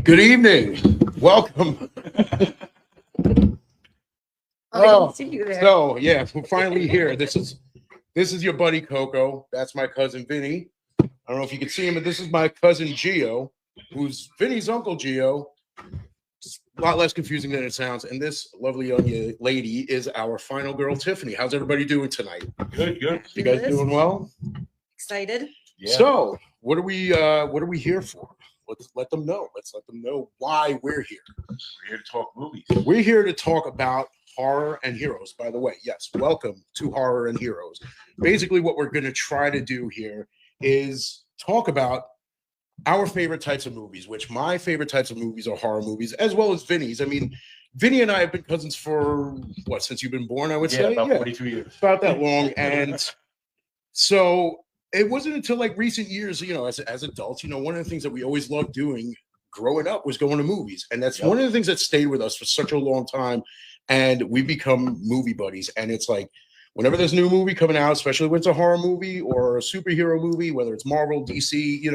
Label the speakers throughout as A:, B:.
A: Good evening. Welcome.
B: I didn't see you there.
A: So yeah, we're finally here. This is your buddy Coco. That's my cousin Vinny. I don't know if you can see him, but this is my cousin Gio, who's Vinny's uncle Gio. It's a lot less confusing than it sounds. And this lovely young lady is our final girl, Tiffany. How's everybody doing tonight?
C: Good.
A: You guys doing well?
B: Excited?
C: Yeah.
A: So what are we here for? Let's let them know. Let's let them know why we're here.
C: We're here to talk movies.
A: We're here to talk about horror and heroes, by the way. Yes, welcome to Horror and Heroes. Basically, what we're going to try to do here is talk about our favorite types of movies, which my favorite types of movies are horror movies, as well as Vinny's. I mean, Vinny and I have been cousins for, what, since you've been born, I would say?
C: About 42 years.
A: About that long. And so it wasn't until like recent years, as adults, one of the things that we always loved doing growing up was going to movies. And that's one of the things that stayed with us for such a long time. And we become movie buddies. And it's like, whenever there's a new movie coming out, especially when it's a horror movie or a superhero movie, whether it's Marvel, DC,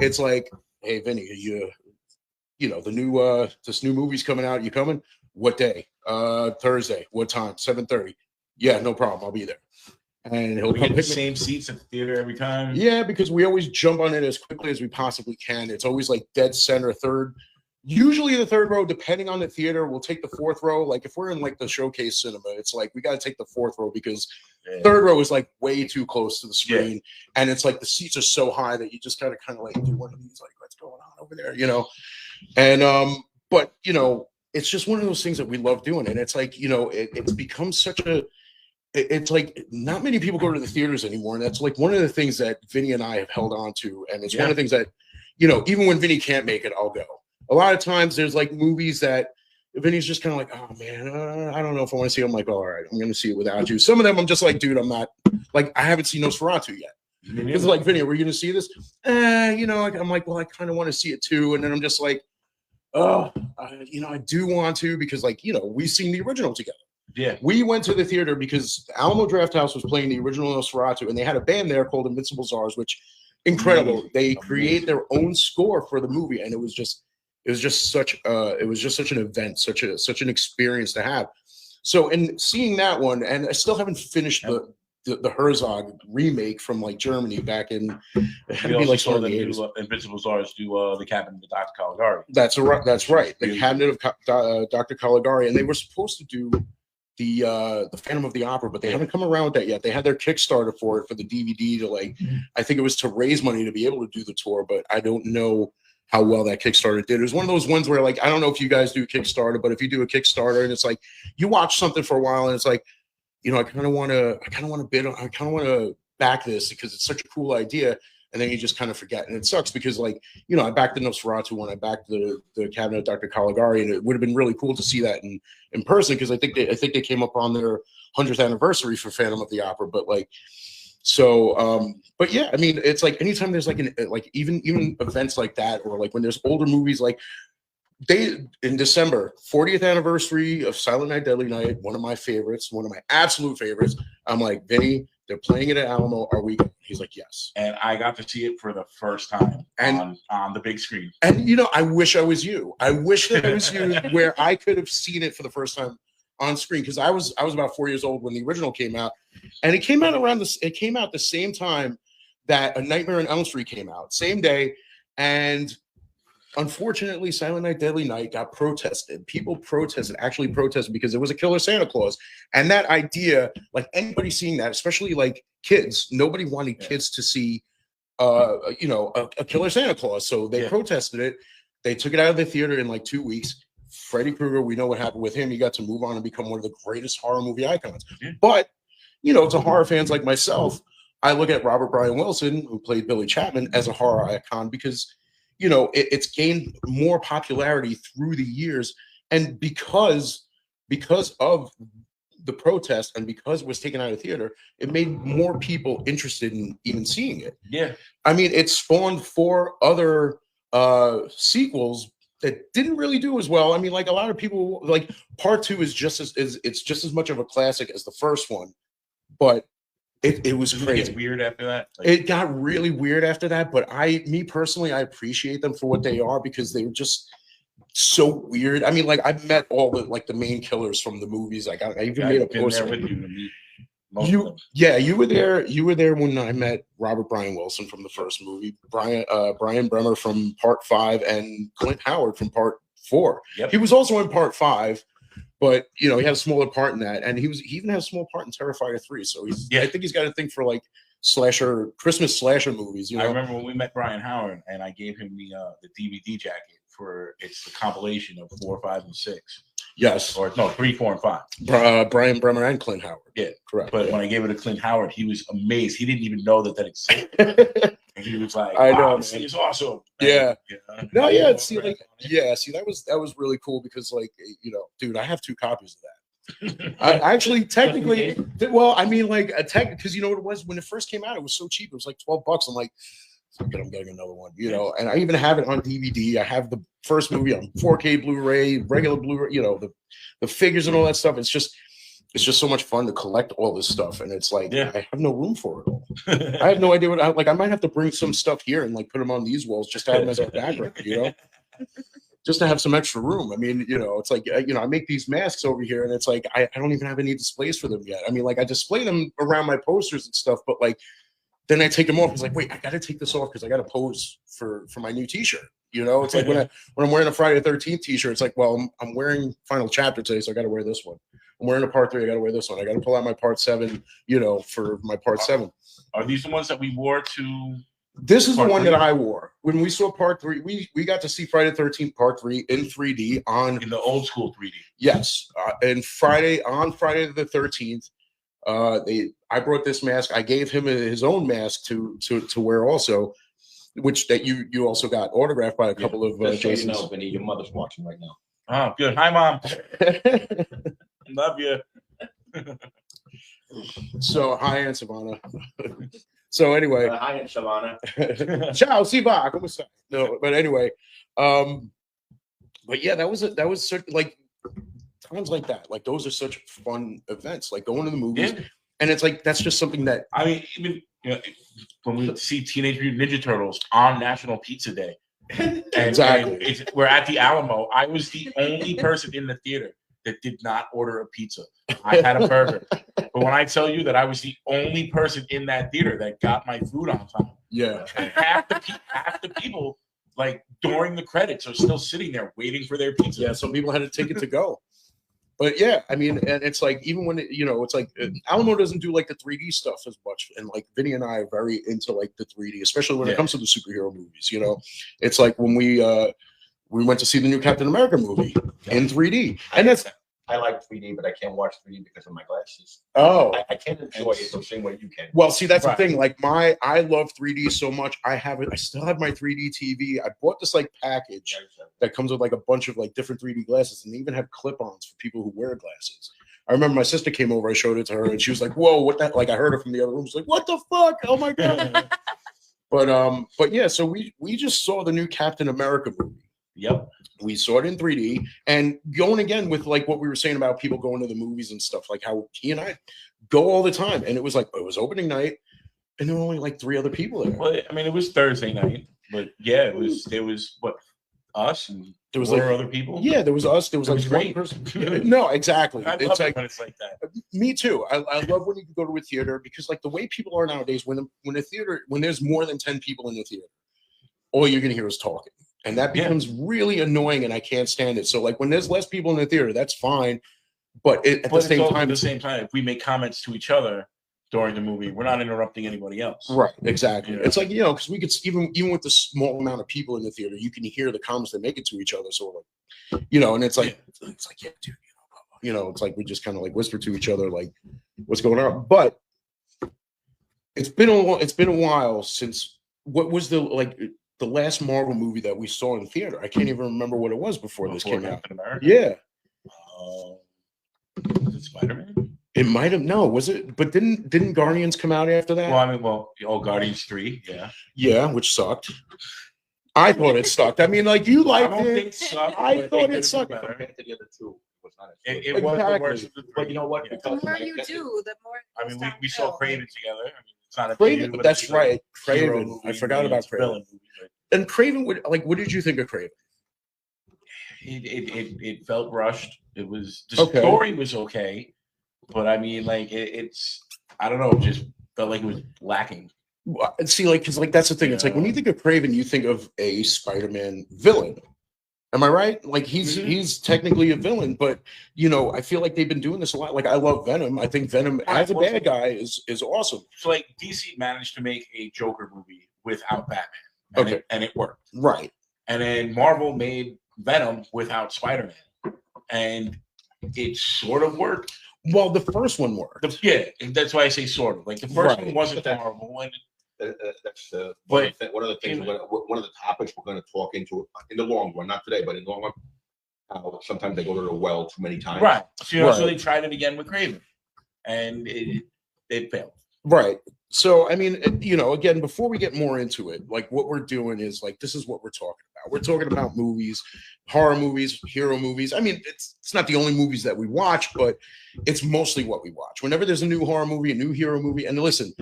A: it's like, hey, Vinny, the new this new movie's coming out. You coming? What day? Thursday. What time? 7:30. Yeah, no problem. I'll be there. And he'll
C: get the same seats at the theater every time.
A: Yeah, because we always jump on it as quickly as we possibly can. It's always like dead center, third. Usually the third row, depending on the theater, we'll take the fourth row. Like if we're in like the showcase cinema, it's like we got to take the fourth row because third row is like way too close to the screen. Yeah. And it's like the seats are so high that you just got to kind of like do one of these, like what's going on over there, And but it's just one of those things that we love doing. And it's like, it's become such a it's like not many people go to the theaters anymore. And that's like one of the things that Vinny and I have held on to. And it's one of the things that, even when Vinny can't make it, I'll go. A lot of times there's like movies that Vinny's just kind of like, oh man, I don't know if I want to see it. I'm like, all right, I'm going to see it without you. Some of them I'm just like, dude, I'm not like, I haven't seen Nosferatu yet. Because like, Vinny, are we going to see this? I'm like, well, I kind of want to see it too. And then I'm just like, I do want to because like, we've seen the original together.
C: Yeah,
A: we went to the theater because Alamo Drafthouse was playing the original Nosferatu, and they had a band there called Invincible Czars, which incredible. They create their own score for the movie, and it was just such an event, such an experience to have. So, in seeing that one, and I still haven't finished the Herzog remake from like Germany back in. It had to be like
C: the Invincible Czars do the Cabinet of Dr. Caligari.
A: That's right. The Cabinet of Dr. Caligari, and they were supposed to do the Phantom of the Opera, but they haven't come around with that yet. They had their Kickstarter for it for the DVD to I think it was to raise money to be able to do the tour, but I don't know how well that Kickstarter did. It was one of those ones where like, I don't know if you guys do Kickstarter, but if you do a Kickstarter and it's like, you watch something for a while and it's like, I kind of want to back this because it's such a cool idea. And then you just kind of forget. And it sucks because like, I backed the Nosferatu one, I backed the Cabinet of Dr. Caligari, and it would have been really cool to see that in person because I think they came up on their 100th anniversary for Phantom of the Opera. But like, so, but yeah, I mean, it's like anytime there's like even events like that, or like when there's older movies, like in December, 40th anniversary of Silent Night, Deadly Night, one of my favorites, one of my absolute favorites. I'm like, Vinny, they're playing it at Alamo. Are we going? He's like, yes.
C: And I got to see it for the first time on the big screen.
A: And I wish I was you. I wish that I was you, where I could have seen it for the first time on screen, because I was about 4 years old when the original came out, and it came out It came out the same time that A Nightmare on Elm Street came out, same day, and unfortunately, Silent Night, Deadly Night got protested. People actually protested because there was a killer Santa Claus. And that idea, like anybody seeing that, especially like kids, nobody wanted kids to see, a killer Santa Claus. So they protested it. They took it out of the theater in like 2 weeks. Freddy Krueger, we know what happened with him. He got to move on and become one of the greatest horror movie icons. Yeah. But, to horror fans like myself, I look at Robert Brian Wilson, who played Billy Chapman, as a horror icon because it's gained more popularity through the years. And because of the protest and because it was taken out of theater, it made more people interested in even seeing it.
C: Yeah.
A: I mean, it spawned 4 other sequels that didn't really do as well. I mean, like a lot of people, like part 2 is just as much of a classic as the first one. But It was
C: Did it
A: crazy.
C: get weird after that? Like,
A: It got really weird after that, but me personally, I appreciate them for what they are because they were just so weird. I mean, like I've met all the main killers from the movies. Like I even made a
C: I've been there
A: poster.
C: with you to meet most of them.
A: You were there. You were there when I met Robert Brian Wilson from the first movie, Brian Bremer from Part 5, and Clint Howard from Part 4.
C: Yep.
A: He was also in Part 5, but he had a smaller part in that, and he even had a small part in Terrifier 3. So I think he's got a thing for like Christmas slasher movies.
C: I remember when we met Brian Howard, and I gave him the DVD jacket for it's the compilation of 4, 5, and 6.
A: Yes,
C: Or no, 3, 4, and 5.
A: Brian Bremer and Clint Howard.
C: Yeah,
A: correct.
C: But
A: yeah.
C: when I gave it to Clint Howard, he was amazed. He didn't even know that existed. And he was like,
A: I
C: "Wow,
A: know,
C: this
A: man.
C: thing is awesome."
A: Yeah. No, yeah. See,
C: Right.
A: see, that was really cool because, like, dude, I have 2 copies of that. I actually technically, well, I mean, like a tech, because you know what it was when it first came out, it was so cheap. It was like $12. I'm like, fuck it, I'm getting another one, and I even have it on DVD. I have the first movie on 4K Blu-ray, regular Blu-ray, the figures and all that stuff. It's just so much fun to collect all this stuff, and it's like I have no room for it all. I have no idea what I might have to bring some stuff here and like put them on these walls just to have them as our background, just to have some extra room. I mean, it's like I make these masks over here, and it's like I don't even have any displays for them yet. I mean, like I display them around my posters and stuff, but like then I take them off. It's like, wait, I got to take this off because I got to pose for my new T-shirt. It's like when I'm wearing a Friday the 13th T-shirt, it's like, well, I'm wearing Final Chapter today, so I got to wear this one. I'm wearing a Part 3, I got to wear this one. I got to pull out my Part 7, for my Part 7.
C: Are these the ones that we wore to?
A: This is the
C: Part
A: one
C: 3?
A: that I wore when we saw Part 3. We got to see Friday the 13th Part 3 in 3D
C: In the old school 3D.
A: Yes, and Friday the 13th. I brought this mask. I gave him his own mask to wear also, which that you also got autographed by a couple of Jasons.
D: So Vinny, your mother's watching right now.
C: Oh, good. Hi, Mom. Love you.
A: So hi, Aunt Savannah. So anyway,
D: Hi, Aunt Shavana.
A: ciao, si va. ¿Cómo está? No, but anyway, but yeah, that was like times like that. Like those are such fun events, like going to the movies, and it's like that's just something that
C: I mean, even when we see Teenage Mutant Ninja Turtles on National Pizza Day,
A: exactly.
C: We're at the Alamo. I was the only person in the theater that did not order a pizza. I had a burger, but when I tell you that I was the only person in that theater that got my food on time,
A: yeah.
C: half the people like during the credits are still sitting there waiting for their pizza.
A: Yeah, some people had to take it to go. But yeah, I mean, and it's like even when it's like Alamo doesn't do like the 3D stuff as much, and like Vinny and I are very into like the 3D, especially when it comes to the superhero movies. It's like when we went to see the new Captain America movie in 3D, and that's
D: I like 3D, but I can't watch 3D because of my glasses.
A: oh.
D: I can't enjoy it the same way you can.
A: Well, see, that's
C: Right.
A: the thing. Like I love 3D so much. I still have my 3D TV. I bought this like package that comes with like a bunch of like different 3D glasses, and they even have clip-ons for people who wear glasses. I remember my sister came over, I showed it to her, and she was like, "Whoa, what that?" Like I heard her from the other room. She's like, "What the fuck? Oh my god!" But yeah, so we just saw the new Captain America movie.
C: Yep.
A: We saw it in 3D, and going again with like what we were saying about people going to the movies and stuff, like how he and I go all the time. And it was opening night, and there were only like 3 other people there.
C: Well, I mean, it was Thursday night, but yeah, it was what us and
A: There was
C: 4
A: like
C: other people.
A: Yeah, there was us. There was
C: It
A: like
C: was
A: one
C: great.
A: person. No, exactly.
C: I love
A: It's
C: it
A: like
C: when it's like that.
A: me too. I love when you can go to a theater because like the way people are nowadays, when there's more than 10 people in the theater, all you're gonna hear is talking. And that becomes really annoying, and I can't stand it. So, like, when there's less people in the theater, that's fine. But at the same time,
C: if we make comments to each other during the movie, we're not interrupting anybody else.
A: right? Exactly.
C: Yeah.
A: It's like because we could even with the small amount of people in the theater, you can hear the comments they make it to each other. So, like, and it's like, yeah, dude, it's like we just kind of like whisper to each other, like, what's going on. But it's been a while since what was the last Marvel movie that we saw in theater. I can't even remember what it was before this came out.
C: Captain America?
A: Yeah.
C: Was it Spider-Man?
A: It might have was it? But didn't Guardians come out after that?
C: Guardians 3, yeah.
A: Yeah, which sucked. I thought it sucked. I mean, like you liked it.
C: Think sucked,
A: I
C: but
A: thought
C: it
A: it sucked.
D: Compared to the other 2, was not.
C: It was the
A: Exactly.
C: worst of the three.
D: But you know what?
C: Yeah.
B: The
D: Because
B: more
D: like,
B: you do, the more. it
C: I mean,
B: goes
C: we saw
B: downhill.
C: Craven together. I mean, it's not a
A: Craven,
C: but
A: that's
C: it's like
A: right.
C: a hero
A: Craven.
C: movie,
A: I forgot
C: it's
A: about
C: a
A: Craven.
C: villain movie, but
A: And Craven would like. What did you think of Craven?
C: it felt rushed. It was the
A: Okay.
C: story was okay, but I mean, like it's I don't know, it just felt like it was lacking.
A: Well, see, like, because like that's the thing. It's like when you
C: Yeah.
A: think of Craven, you think of a Spider-Man villain. Am I right? Like he's
C: Mhm.
A: he's technically a villain, but I feel like they've been doing this a lot. Like I love Venom. I think Venom as a bad guy is awesome.
C: So like DC managed to make a Joker movie without Batman, and it worked.
A: Right.
C: And then Marvel made Venom without Spider-Man, and it sort of worked.
A: Well, the first one worked.
C: Yeah, and that's why I say sort of. Like the first
A: Right.
C: one wasn't
D: But that-
C: horrible, and
D: That's
C: But-
D: one of the things. One of the topics we're going to talk into in the long run, not today, but in the long run. How sometimes they go to the well too many times.
C: right. So
A: Right.
C: they tried it again with Craven, and it failed.
A: Right. So, I mean, again, before we get more into it, like what we're doing is like, this is what we're talking about. We're talking about movies, horror movies, hero movies. I mean, it's not the only movies that we watch, but it's mostly what we watch. Whenever there's a new horror movie, a new hero movie, and listen,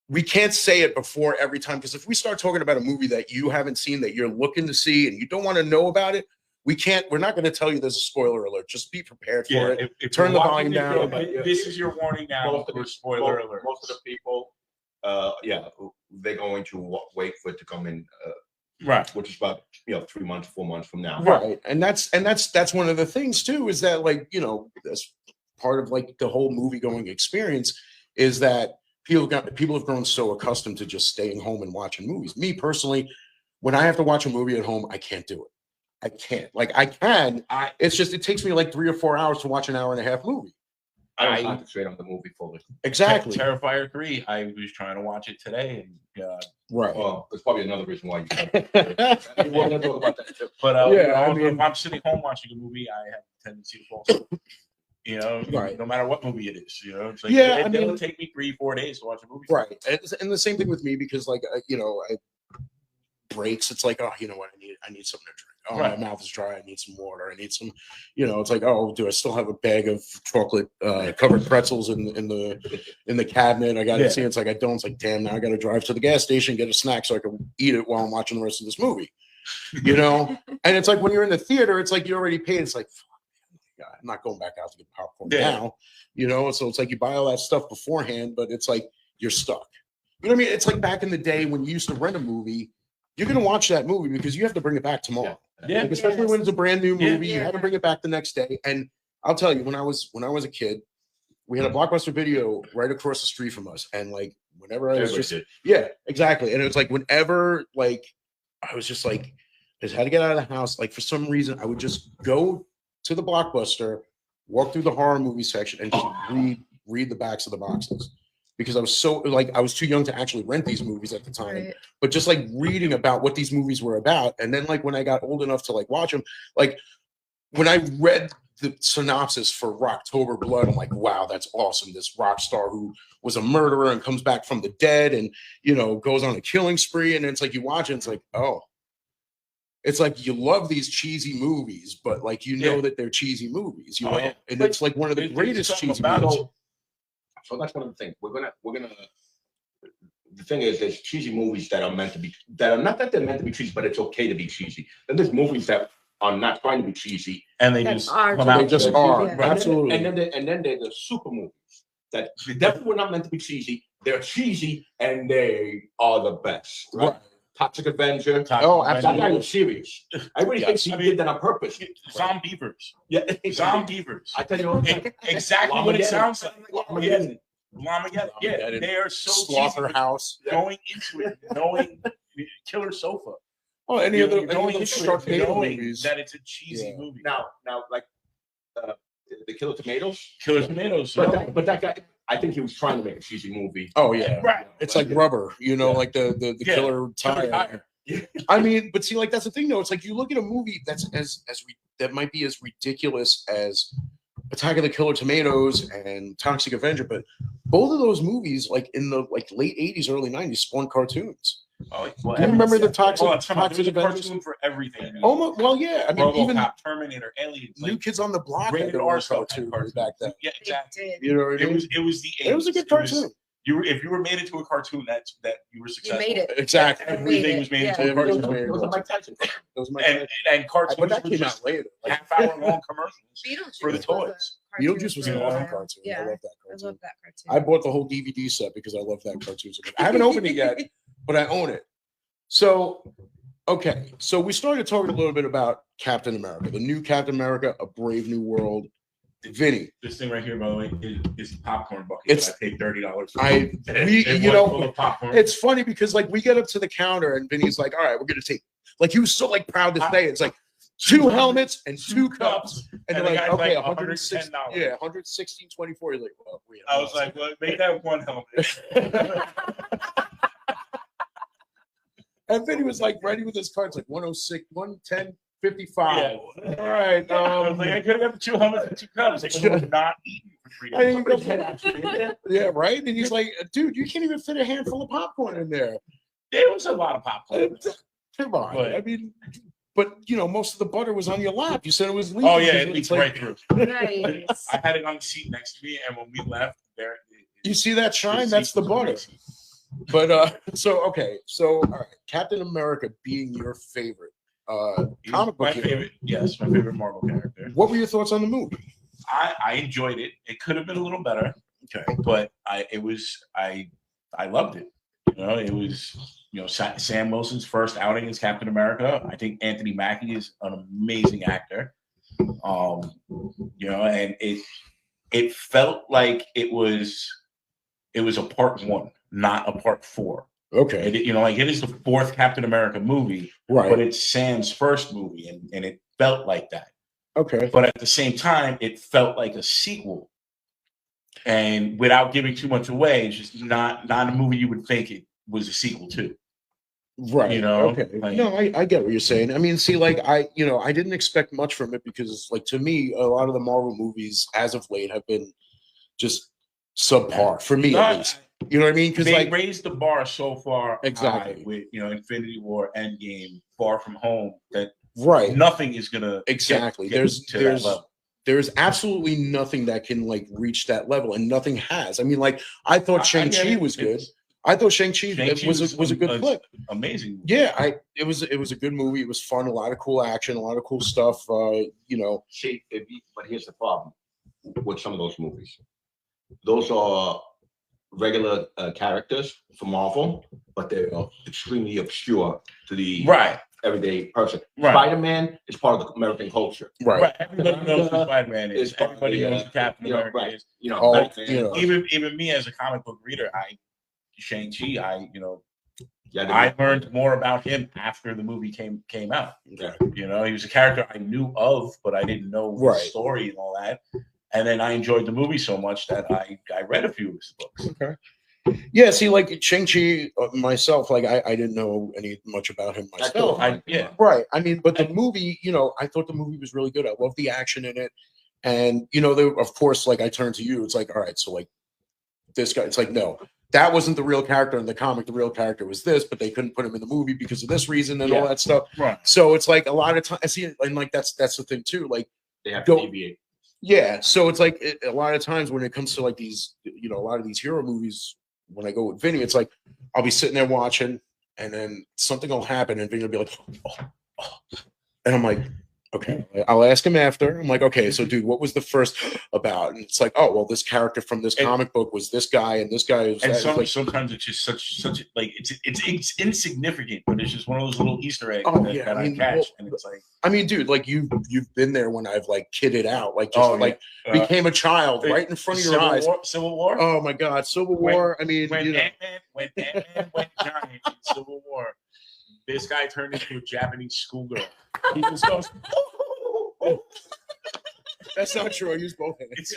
A: we can't say it before every time, because if we start talking about a movie that you haven't seen, that you're looking to see, and you don't want to know about it, we're not going to tell you there's a spoiler alert. Just be prepared for it.
C: if
A: Turn
C: you're
A: the
C: watching
A: volume
C: it,
A: down.
C: This is your warning now
D: Most of
C: for
D: the-
C: spoiler alert.
D: Most of the people, they're going to wait for it to come in,
C: Right.
D: which is about 3 months, 4 months from now.
A: Right. And that's one of the things too, is that like, as part of like the whole movie going experience is that people have grown so accustomed to just staying home and watching movies. Me personally, when I have to watch a movie at home, I can't do it. I can't. Like I can. It's just it takes me like 3 or 4 hours to watch an hour and a half movie.
D: I
C: I-
D: don't concentrate on the movie fully.
A: Exactly.
C: Terrifier 3. I was trying to watch it today, and
A: Right.
D: Well, there's probably another reason why you. We're going to talk about that too.
C: but
A: Yeah, I
C: if
A: mean-
C: I'm sitting home watching a movie, I have a tendency to fall asleep.
A: Right.
C: No matter what movie it is, it's like
A: Yeah,
C: it'll take me 3-4 days to watch a movie.
A: Right. And the same thing with me, because like I breaks, it's like, oh, you know what, I need something to drink. Oh,
C: Right.
A: my mouth is dry, I need some water, I need some, it's like, oh, do I still have a bag of chocolate covered pretzels in the cabinet? I gotta
C: Yeah.
A: see. It's like I don't. It's like, damn, now I gotta drive to the gas station, get a snack so I can eat it while I'm watching the rest of this movie. And it's like when you're in the theater, it's like you already paid. It's like, fuck, man, I'm not going back out to get popcorn
C: Yeah.
A: now. So it's like you buy all that stuff beforehand, but it's like you're stuck. You know what I mean? It's like back in the day when you used to rent a movie, you're gonna watch that movie because you have to bring it back tomorrow.
C: Yeah.
A: Like, especially when it's a brand new
C: Yeah.
A: movie, you had to bring it back the next day. And I'll tell you, when I was a kid, we had a Blockbuster Video right across the street from us, and like whenever I was
D: Everybody
A: just
D: did.
A: yeah, exactly. And it was like whenever like I was just like I just had to get out of the house. Like for some reason, I would just go to the Blockbuster, walk through the horror movie section, and just read the backs of the boxes. Because I was so like I was too young to actually rent these movies at the time,
B: Right.
A: but just like reading about what these movies were about, and then like when I got old enough to like watch them, like when I read the synopsis for Rocktober Blood, I'm like, wow, that's awesome. This rock star who was a murderer and comes back from the dead, and goes on a killing spree, and it's like you watch it, it's like, oh, it's like you love these cheesy movies, but like
C: Yeah.
A: that they're cheesy movies,
C: Oh, yeah.
A: and
C: But
A: it's like one of the
C: there's
A: greatest
C: something
A: cheesy
C: about
A: movies.
C: it.
D: So that's one of the things we're gonna. The thing is, there's cheesy movies that are meant to be that are not that they're meant to be cheesy, but it's okay to be cheesy. Then there's movies that are not trying to be cheesy,
C: And they
B: That
C: just
B: are
C: come
B: just-
C: out.
A: They just
C: with-
A: are.
B: Yeah.
A: Absolutely.
D: and then there's the super movies that definitely were not meant to be cheesy. They're cheesy and they are the best. Right?
A: Right.
D: Toxic Avenger.
A: Oh,
D: That
A: absolutely.
D: guy was serious. I really think he did that on purpose.
C: Zombievers.
D: Yeah,
C: Zombievers.
D: I tell you what,
C: Exactly what it sounds like.
D: Armageddon.
C: Llamageddon. Yeah,
A: Armageddon.
C: they are so cheesy.
A: Slaughterhouse.
C: Going into it, knowing Killer Sofa.
A: Oh, any of
C: You're
A: the
C: going into it
A: Sharknado
C: knowing
A: movies.
C: that it's a cheesy
A: Yeah.
C: movie.
D: now, like the Killer Tomatoes.
C: Killer Tomatoes.
D: But that guy, I think he was trying to make a cheesy movie.
A: Oh yeah,
C: Right.
A: it's like rubber, like the
C: Yeah.
A: killer
C: Killer
A: tire.
C: Tire.
A: I mean, but see, like that's the thing, though. It's like you look at a movie that's that might be as ridiculous as Attack of the Killer Tomatoes and Toxic Avenger, but both of those movies, like in the late '80s, early '90s, spawned cartoons.
C: Oh, well,
A: Do you remember the toxic,
C: Hold on, time out.
A: toxic
C: There was a
A: Avengers?
C: cartoon for everything.
A: Almost, well, yeah. I mean, even
C: RoboCop, Terminator, Aliens,
A: New Kids on the Block had
C: rated
A: their
C: R
A: own
C: stuff
A: cartoon
C: had
A: back then.
C: Yeah, exactly.
B: They did.
A: You know what I mean?
C: It was the 80s.
A: It was a good cartoon.
C: If you were made into a cartoon, that you were
B: You
C: successful.
B: made it.
A: Exactly.
C: Everything was made into a
A: Everything
C: cartoon.
A: was made.
D: It was a Mike Tyson.
A: Those my
C: And cartoons
A: but that
C: were
A: came
C: just
A: out later. Like,
C: half-hour-long commercials
B: Beetlejuice
C: for the
B: was a
C: toys.
B: cartoon
A: Beetlejuice was
B: for
A: an
B: a
A: awesome
B: while.
A: cartoon.
B: Yeah,
A: I love that
B: I
A: cartoon.
B: love that cartoon.
A: I bought the whole DVD set because I love that cartoon. So much. I haven't opened it yet, but I own it. So, okay. So we started talking a little bit about Captain America, the new Captain America, A Brave New World. Vinny,
C: This thing right here, by the way, is popcorn bucket.
A: It's-
C: I paid $30 for.
A: I- we-
C: It
A: you
C: was
A: know,
C: full of popcorn.
A: it's funny because like we get up to the counter and Vinny's like, all right, we're gonna take, like he was so like proud to say it's like 2 helmets and 2 cups. And
C: And
A: they're
C: the
A: like,
C: guy's
A: okay,
C: like,
A: 116,
C: $110.
A: yeah, 116.24. He's like, well, wait.
C: I was like, well, make that one helmet.
A: And Vinny was like ready with his cards, like 106, 110, 55.
C: Yeah.
A: All right.
C: I was like, I could have got the 2 helmets and 2 cups. I could have not eaten for 3
A: I didn't
C: days.
A: go yeah, right. And he's like, dude, you can't even fit a handful of popcorn in there.
C: There was a lot of popcorn.
A: Come on.
C: But-
A: I mean, but you know, most of the butter was on your lap. You said it was leaking.
C: Oh yeah, it
A: It's
C: leaked
A: like-
C: right through.
B: Nice.
C: I had it on the seat next to me, and when we left, there.
A: You see that shine?
C: seat
A: That's the
C: was
A: butter.
C: amazing.
A: But so okay, so all right, Captain America being your favorite
C: He was
A: comic book
C: my
A: hero.
C: favorite. Yes, my favorite Marvel character.
A: What were your thoughts on the movie?
C: I enjoyed it. It could have been a little better,
A: Okay.
C: but I loved it. You know, it was Sam Wilson's first outing as Captain America. I think Anthony Mackie is an amazing actor. And it felt like it was a part 1, not a part 4.
A: Okay.
C: It is the 4th Captain America movie,
A: Right.
C: but it's Sam's first movie, and it felt like that.
A: Okay.
C: But at the same time, it felt like a sequel. And without giving too much away, it's just not a movie you would think it was a sequel to.
A: Right.
C: You know,
A: Okay.
C: like-
A: No, I get what you're saying. I mean, see, like I didn't expect much from it because, like, to me, a lot of the Marvel movies as of late have been just subpar for me, at least. You know what I mean? Because
C: They
A: like,
C: raised the bar so far
A: Exactly.
C: high with Infinity War, Endgame, Far From Home, that
A: right.
C: nothing is gonna
A: Exactly.
C: get
A: There's
C: to that level.
A: there's absolutely nothing that can like reach that level, and nothing has. I mean, like I thought
C: I get
A: Shang-Chi
C: it.
A: was good.
C: It's-
A: I thought Shang-Chi
C: Shang-Chi
A: was a good flick.
C: Amazing.
A: Yeah, it was a good movie. It was fun, a lot of cool action, a lot of cool stuff.
D: See, but here's the problem with some of those movies. Those are regular characters for Marvel, but they're extremely obscure to the
C: Right.
D: everyday person.
C: Right.
D: Spider-Man is part of the American culture.
A: Right.
C: Right. Everybody knows who Spider-Man is.
D: It's part of
C: Everybody
D: the,
C: knows who Captain
D: you know,
C: America
D: right.
C: is.
A: Oh,
D: Batman,
A: you know.
C: Even me as a comic book reader, Shang-Chi,
D: yeah,
C: I learned more about him after the movie came out.
D: Yeah.
C: He was a character I knew of, but I didn't know his
A: Right.
C: story and all that. And then I enjoyed the movie so much that I read a few of his books.
A: Okay. Yeah, see, like Shang-Chi myself, like I didn't know much about him
D: That's
A: myself.
D: all.
C: Yeah.
A: Right. I mean, but the movie, I thought the movie was really good. I love the action in it. And, of course, like I turned to you, it's like, all right, so like this guy, it's like, no, that wasn't the real character in the comic. The real character was this, but they couldn't put him in the movie because of this reason and all
C: Yeah.
A: that stuff.
C: Right.
A: So it's like a lot of time I see it, and like that's the thing too. Like,
D: They have
A: Go-
D: to deviate.
A: yeah, so it's like a lot of times when it comes to like these, a lot of these hero movies, when I go with Vinny, it's like I'll be sitting there watching, and then something will happen, and Vinny will be like, oh. And I'm like, okay. I'll ask him after. I'm like, okay, so dude, what was the first about? And it's like, oh, well, this character from this
C: And-
A: comic book was this guy, and this guy is
C: And
A: that. It's like,
C: sometimes it's just such like it's insignificant, but it's just one of those little Easter eggs
A: Oh,
C: that,
A: yeah,
C: that
A: I
C: I
A: mean,
C: catch,
A: well,
C: and it's like,
A: I mean, dude, like you've been there when I've like kidded out, like just
C: Oh, yeah.
A: like became a child right in front of your eyes.
C: Civil War.
A: Oh my God, Civil
C: When-
A: War. I mean,
C: When Ant-Man went giant in Civil War, this guy turned into a Japanese schoolgirl. He just goes,
A: that's not true. I use both hands.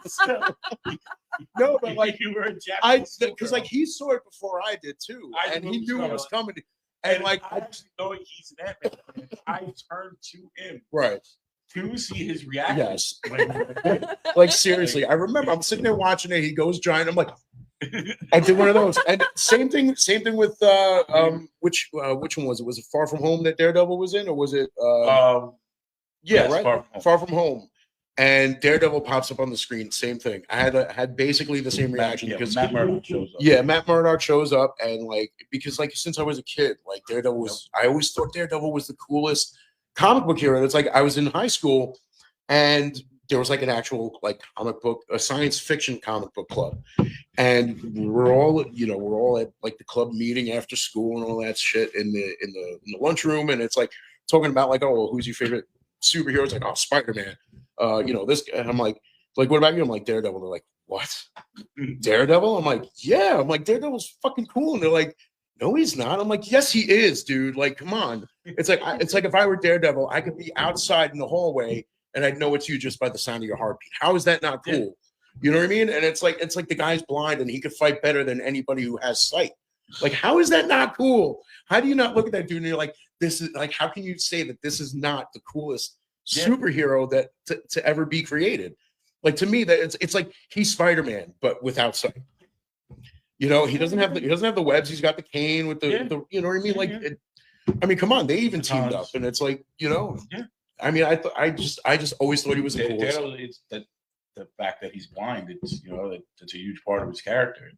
C: it's,
A: No, but like
C: you were a
A: I,
C: Japanese
A: because like he saw it before I did too,
C: I
A: and
C: knew
A: he
C: it was
A: knew it was coming. And like,
C: I actually knowing he's an Ant-Man, I turned to him
A: right?
C: to see his reaction.
A: Yes.
C: When-
A: Like seriously, I remember I'm sitting there watching it. He goes giant. I'm like, I did one of those. And same thing with which one was it? Was it Far From Home that Daredevil was in, or was it yeah,
C: yes,
A: right?
C: Far From Home.
A: Far From Home. And Daredevil pops up on the screen, same thing. I had basically the same reaction because
C: Matt Murdock shows up.
A: yeah, Matt Murdock shows up, and like because like since I was a kid, like Daredevil was I always thought Daredevil was the coolest comic book hero. It's like I was in high school and there was like an actual like comic book, a science fiction comic book club. And we're all at like the club meeting after school and all that shit in the lunchroom, and it's like talking about like, oh, who's your favorite superhero? It's like, oh, Spider-Man. This guy. And I'm like, what about you? I'm like, Daredevil. They're like, what? Daredevil? I'm like, yeah. I'm like, Daredevil's fucking cool. And they're like, no, he's not. I'm like, yes, he is, dude. Like, come on. It's like if I were Daredevil, I could be outside in the hallway and I'd know it's you just by the sound of your heartbeat. How is that not cool? Yeah. You know what I mean? And it's like the guy's blind and he could fight better than anybody who has sight. Like, how is that not cool? How do you not look at that dude and you're like, this is like, how can you say that this is not the coolest superhero that to ever be created? Like, to me, that it's like he's Spider-Man but without sight. He doesn't have the webs. He's got the cane with the you know what I mean? Like, I mean, come on, they even teamed up, and it's like, I mean, I just always thought he was the coolest.
C: It's the fact that he's blind. It's it's a huge part of his character.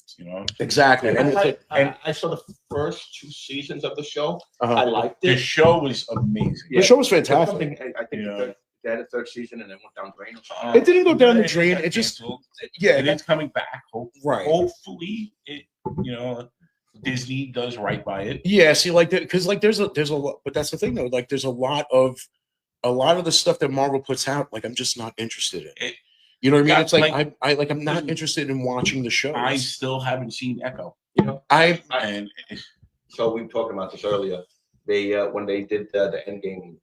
A: Exactly. And
D: I saw the first 2 seasons of the show. I liked it.
C: The show was amazing.
A: The show was fantastic.
D: I think they had a 3rd season and then went down the drain or something.
A: It didn't go down the drain. It just
C: it's coming back.
A: Right.
C: Hopefully, Disney does right by it.
A: Yeah. See, like, because like there's a lot, but that's the thing though. Like, there's a lot of the stuff that Marvel puts out. Like, I'm just not interested in it. You know what I mean? It's like I'm not interested in watching the show.
C: I still haven't seen Echo.
D: So we were talking about this earlier. They when they did the Endgame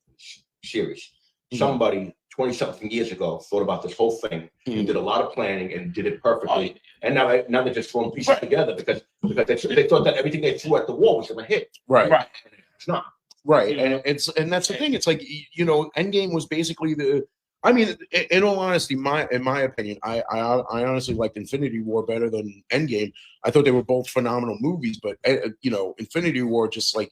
D: series, somebody 20-something years ago thought about this whole thing and did a lot of planning and did it perfectly. And now they're just throwing pieces together because they thought that everything they threw at the wall was going to hit.
A: Right.
D: It's not.
A: Right. And that's the thing. It's like, Endgame was basically I mean, in all honesty, in my opinion, I honestly liked Infinity War better than Endgame. I thought they were both phenomenal movies, but Infinity War just like,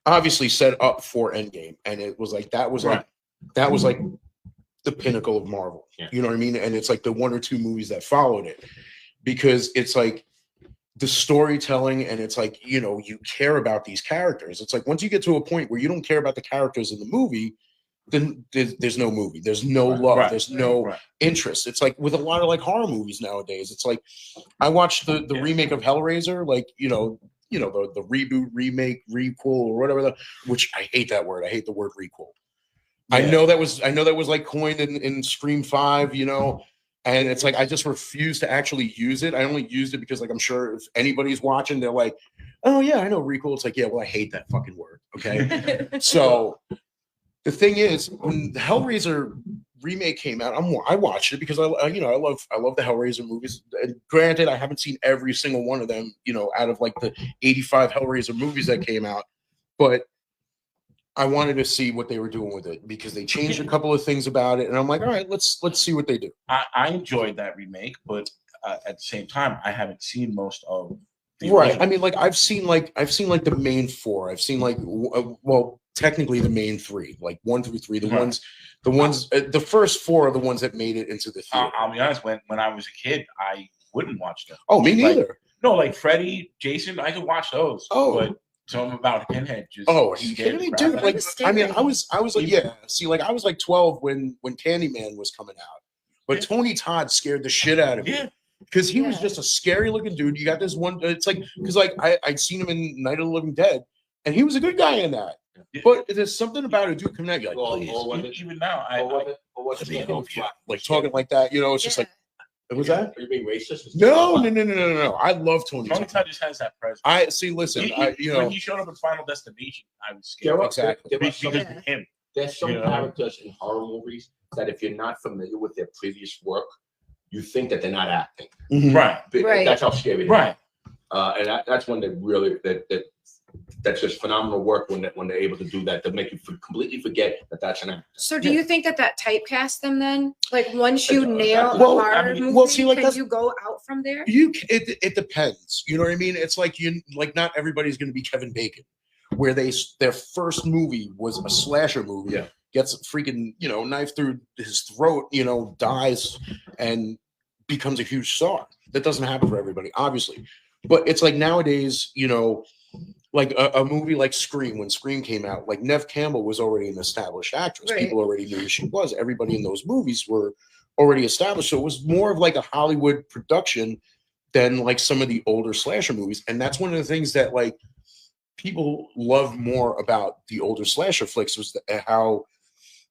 A: obviously set up for Endgame, and it was like that was like the pinnacle of Marvel.
D: Yeah.
A: You know what I mean? And it's like the 1 or 2 movies that followed it, because it's like the storytelling, and it's like you care about these characters. It's like once you get to a point where you don't care about the characters in the movie, then there's no movie, there's no love, there's no interest. It's like with a lot of like horror movies nowadays. It's like I watched the remake of Hellraiser, like the reboot, remake, requel, or whatever. Which I hate that word. I hate the word requel. Yeah. I know that was like coined in Scream 5, and it's like I just refuse to actually use it. I only used it because like I'm sure if anybody's watching, they're like, oh yeah, I know requel. It's like, yeah, well, I hate that fucking word. Okay, so. The thing is, when the Hellraiser remake came out, I watched it because I love the Hellraiser movies. And granted, I haven't seen every single one of them, out of like the 85 Hellraiser movies that came out, but I wanted to see what they were doing with it because they changed a couple of things about it, and I'm like, all right, let's see what they do.
C: I enjoyed that remake, but at the same time, I haven't seen most of the
A: right.
C: original.
A: I mean, like I've seen the main 4. I've seen like technically the main 3, like 1 through 3. The first 4 are the ones that made it into the theater.
C: I'll be honest. When I was a kid, I wouldn't watch them.
A: Oh, me neither.
C: Like Freddy, Jason, I could watch those.
A: Oh,
C: but something about Pinhead just.
A: Oh, are you kidding me, dude? Like, I mean, I was like, yeah. See, like I was like 12 when Candyman was coming out, but Tony Todd scared the shit out of me. Yeah. Because he was just a scary looking dude. You got this one. It's like because like I'd seen him in Night of the Living Dead, and he was a good guy in that. But there's something about a dude coming out. You're like, please.
C: Even now,
A: like talking like that. It's just like, was that?
D: Are you being racist?
A: No. I love Tony
C: Todd. Tony Todd just has that presence.
A: I see. Listen,
C: when he showed up in Final Destination, I was scared.
A: Exactly.
C: Because of him.
D: There's some characters in horror movies that if you're not familiar with their previous work, you think that they're not acting.
A: Mm-hmm.
C: Right.
D: That's how scary they are.
C: Right.
D: And that's when they really that that's just phenomenal work when they're able to do that, to make you completely forget that that's an actor.
B: So do you think that typecast them then? Like once you nail
A: Well,
B: a horror
C: I mean,
B: movie,
A: well, see, like,
B: can
A: that's-
B: you go out from there?
A: It depends. You know what I mean? It's like not everybody's going to be Kevin Bacon, where their first movie was a slasher movie.
D: Yeah.
A: Gets a freaking knife through his throat. Dies and becomes a huge star. That doesn't happen for everybody, obviously. But it's like nowadays, like a movie like Scream. When Scream came out, like Neve Campbell was already an established actress.
B: Right.
A: People already knew who she was. Everybody in those movies were already established. So it was more of like a Hollywood production than like some of the older slasher movies. And that's one of the things that like people love more about the older slasher flicks was how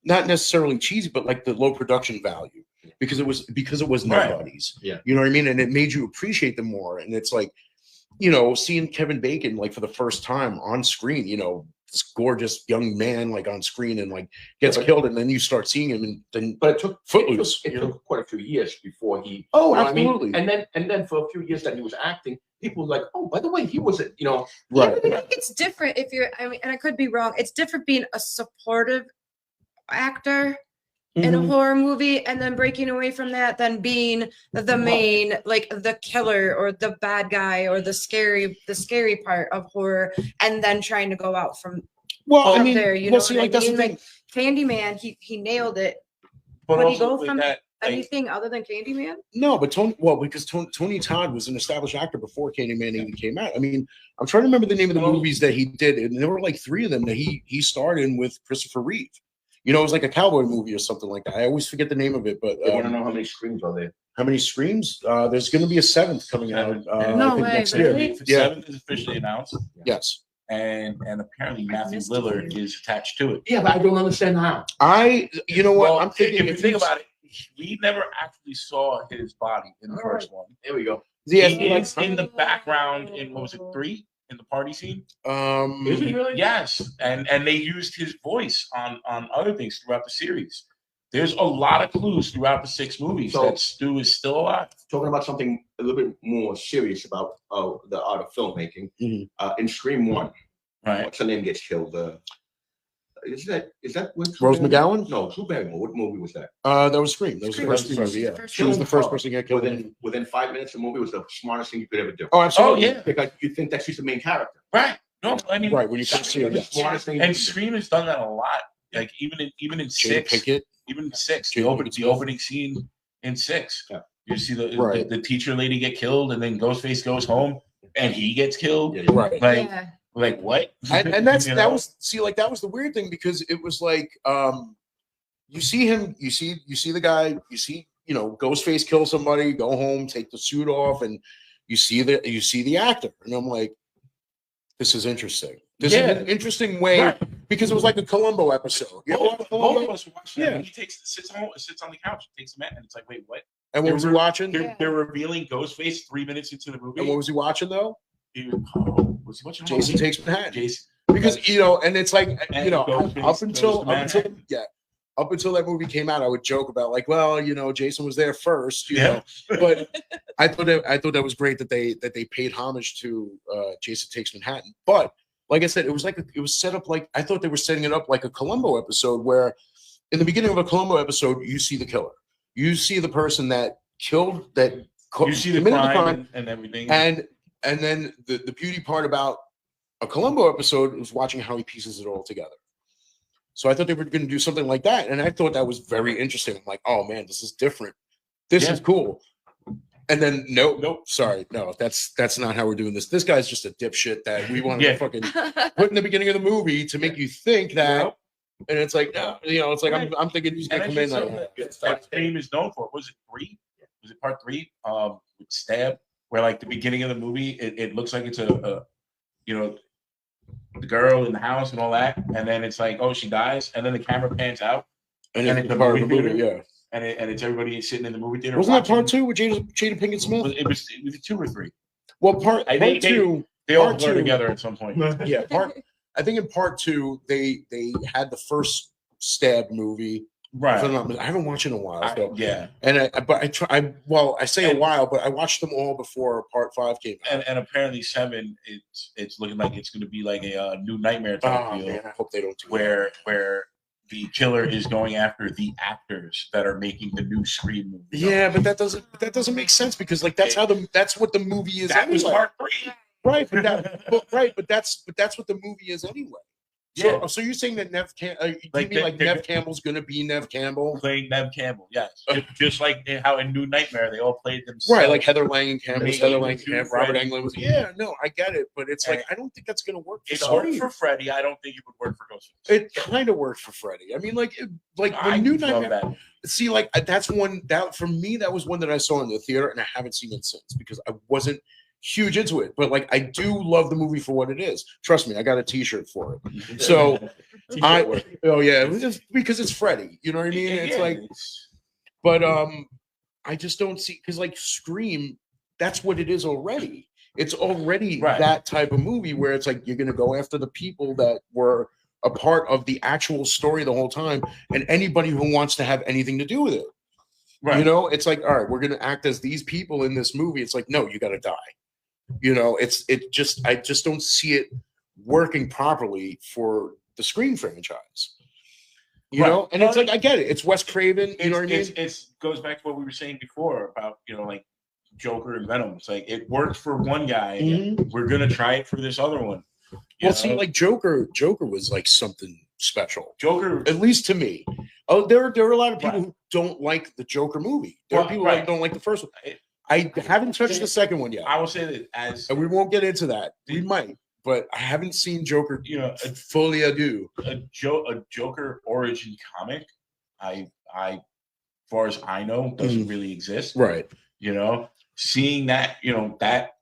A: not necessarily cheesy, but like the low production value because it was
C: Right.
A: nobody's.
D: Yeah.
A: You know what I mean? And it made you appreciate them more. And it's like, seeing Kevin Bacon like for the first time on screen, this gorgeous young man like on screen and like gets killed, and then you start seeing him and then
D: But it took
A: Footloose,
D: It took quite a few years before he.
A: oh,
D: you know what I mean?
A: absolutely.
D: And then for a few years that he was acting, people were like, oh, by the way, he was
B: Yeah,
A: Right.
B: but I think it's different if you're. I mean, and I could be wrong. It's different being a supportive actor in a
A: Mhm.
B: horror movie and then breaking away from that than being the main, like the killer or the bad guy or the scary part of horror, and then trying to go out from
A: Well, I
B: from
A: mean,
B: there. You
A: well,
B: know
A: see,
B: what
A: like
B: I
A: that's the
B: mean?
A: thing.
B: Like Candyman, he nailed it.
C: But
B: Would he
C: also
B: go
C: with
B: from
C: that, like,
B: Anything other than Candyman?
A: No, but because Tony Todd was an established actor before Candyman even came out. I mean, I'm trying to remember the name of the
C: Well-
A: movies that he did, and there were like 3 of them that he starred in with Christopher Reeve. It was like a cowboy movie or something like that. I always forget the name of it, but
D: they want to know how many screens are there.
A: how many screams? There's going to be a 7th coming out.
C: No
A: I think
B: way,
A: next year.
B: really?
C: The
A: Yeah.
C: 7th is officially announced,
A: Yes,
C: and apparently Matthew
B: missed
C: Lillard
B: it.
C: is attached to it.
D: Yeah, but I don't understand how.
A: you know what?
C: Well,
A: I'm thinking
C: if you think
A: he's-
C: about it, we never actually saw his body in the first one.
D: There we go.
A: Yeah,
C: He
A: like,
C: is in the background in what was it, 3 in the party scene?
D: Is he really?
C: Yes, and they used his voice on other things throughout the series. There's a lot of clues throughout the 6 movies
D: So-
C: that Stu is still alive.
D: Talking about something a little bit more serious about the art of filmmaking.
A: Mhm.
D: In Scream 1,
C: Right.
D: what's her name gets killed? Is that when
A: Rose
D: Drew
A: McGowan?
D: No, Drew Barrymore. What movie was that?
A: That was Scream. That was the
B: Scream
A: first
C: was
A: Scream
C: the
A: movie. Yeah,
B: first
A: she was the first
D: one.
A: person to get killed.
D: Within 5 minutes, the movie was the smartest thing you could ever do.
A: Oh, absolutely.
C: Oh, yeah.
D: Because you think that she's the main character.
C: Right. No, I mean,
A: Right when you first see her.
D: The
A: Yes.
D: smartest thing. you
C: and
D: could do.
C: Scream has done that a lot. Like even in
A: Jada
C: 6,
A: Pinkett.
C: even in 6,
A: Jada Pinkett
C: the
A: Smith.
C: opening scene in 6.
D: Yeah.
C: You see
A: Right.
C: the teacher lady get killed, and then Ghostface goes home and he gets killed.
D: Yeah,
A: Right.
C: Like,
B: Yeah.
C: like what?
A: And that's
C: You
A: that
C: know?
A: was that was the weird thing because it was like you see him, you see the guy, you see Ghostface kill somebody, go home, take the suit off, and you see the actor, and I'm like, this is interesting. This is an interesting way
C: Right.
A: because it was like a Columbo episode. You know,
C: Both of
A: Columbo?
C: us watching that.
A: Yeah.
C: When he sits on the couch, takes a mat, and it's like, wait, what?
A: And what was he watching?
C: They're revealing Ghostface 3 minutes into the movie.
A: And what was he watching though?
C: Was he watching?
A: Jason Takes Manhattan.
C: Jason.
A: Because and it's like
C: And Ghostface
A: up until
C: goes to Manhattan.
A: up until that movie came out, I would joke about like, well, Jason was there first,
C: Yeah.
A: but I thought that was great that they paid homage to Jason Takes Manhattan. But like I said, it was set up like I thought they were setting it up like a Columbo episode, where in the beginning of a Columbo episode, you see the killer, you see the person that killed
C: You see the
A: committed
C: crime and everything.
A: and then the beauty part about a Columbo episode was watching how he pieces it all together. So I thought they were going to do something like that, and I thought that was very interesting. I'm like, oh man, this is different. This
C: Yeah.
A: is cool. And then nope, sorry, no, that's not how we're doing this. This guy's just a dipshit that we want to
C: Yeah.
A: fucking put in the beginning of the movie to make you think that.
C: Yep.
A: And it's like, no, it's like I'm thinking he's
C: And
A: gonna
C: that's
A: come in
C: just
A: like,
C: something that Scream is known for. Was it 3? Was it part 3? With Stab, where like the beginning of the movie, it looks like it's a the girl in the house and all that, and then it's like, oh, she dies, and then the camera pans out,
A: and
C: and
A: it's
C: it's a
A: part of the
C: movie
A: movie,
C: theater.
A: yeah.
C: and it's everybody sitting in the movie theater.
A: Wasn't that part
C: watching.
A: 2 with Jada Pinkett Smith?
C: It was 2 or 3.
A: Well, part
C: They-
A: 2.
C: They all
A: Part
C: blur
A: 2.
C: together at some point.
A: Yeah, I think in part 2 they had the first Stab movie, If I'm
C: Right.
A: not, I haven't watched it in a while. So.
C: Yeah.
A: And but I try. I say a
C: And-
A: while, but I watched them all before Part 5 came out.
C: And apparently 7, it's looking like it's going to be like a new Nightmare type
A: Oh
C: deal
A: man, I hope they don't do
C: where the killer is going after the actors that are making the new Scream movie.
A: that. Yeah, but that doesn't make sense because like that's what the movie is.
C: That was
A: anyway.
C: part 3.
A: Right, but that's what the movie is anyway.
C: Yeah.
A: So you're saying that Nev you
C: Like
A: mean like
C: they're-
A: Nev Campbell's gonna be Nev Campbell?
C: Playing Nev Campbell, yes. Just like how in New Nightmare they all played themselves.
A: Right, like Heather Langenkamp was
C: Maybe
A: Heather
C: the
A: Langenkamp,
C: two
A: Robert
C: Freddy
A: Englund was.
C: movies.
A: Yeah, no, I get it, but it's like
C: And
A: I don't think that's gonna work. For
C: It worked
A: Scream.
C: for Freddy. I don't think it would work for Ghostface.
A: It kind of worked for Freddy. I mean, like the
C: I
A: New
C: love
A: Nightmare.
C: that.
A: See, like that's one that for me that was one that I saw in the theater, and I haven't seen it since because I wasn't huge into it. But like I do love the movie for what it is. Trust me, I got a T-shirt for it. So oh yeah, it was just because it's Freddy. You know what I mean? It's like, but I just don't see because like Scream, that's what it is already. It's already
C: Right.
A: that type of movie where it's like you're gonna go after the people that were a part of the actual story the whole time, and anybody who wants to have anything to do with it.
C: right.
A: You know, it's like, all right, we're gonna act as these people in this movie. It's like, no, you gotta die. You know, I just don't see it working properly for the Scream franchise. You
C: Right.
A: know, and it's like I get it. It's Wes Craven. You know what I mean?
C: It's goes back to what we were saying before about like Joker and Venom. It's like it worked for one guy.
A: Mhm.
C: We're gonna try it for this other one. You
A: Well, see,
C: know?
A: like Joker was like something special,
C: Joker.
A: at least to me. Oh, there are a lot of people
C: Right.
A: who don't like the Joker movie. There are
C: Well,
A: people
C: right.
A: that don't like the first one. I haven't touched the second one yet,
C: I will say that as
A: and we won't get into that. We might, but I haven't seen Joker fully ado.
C: a Joker origin comic, as far as I know, doesn't really exist.
A: Right.
C: You know, seeing that that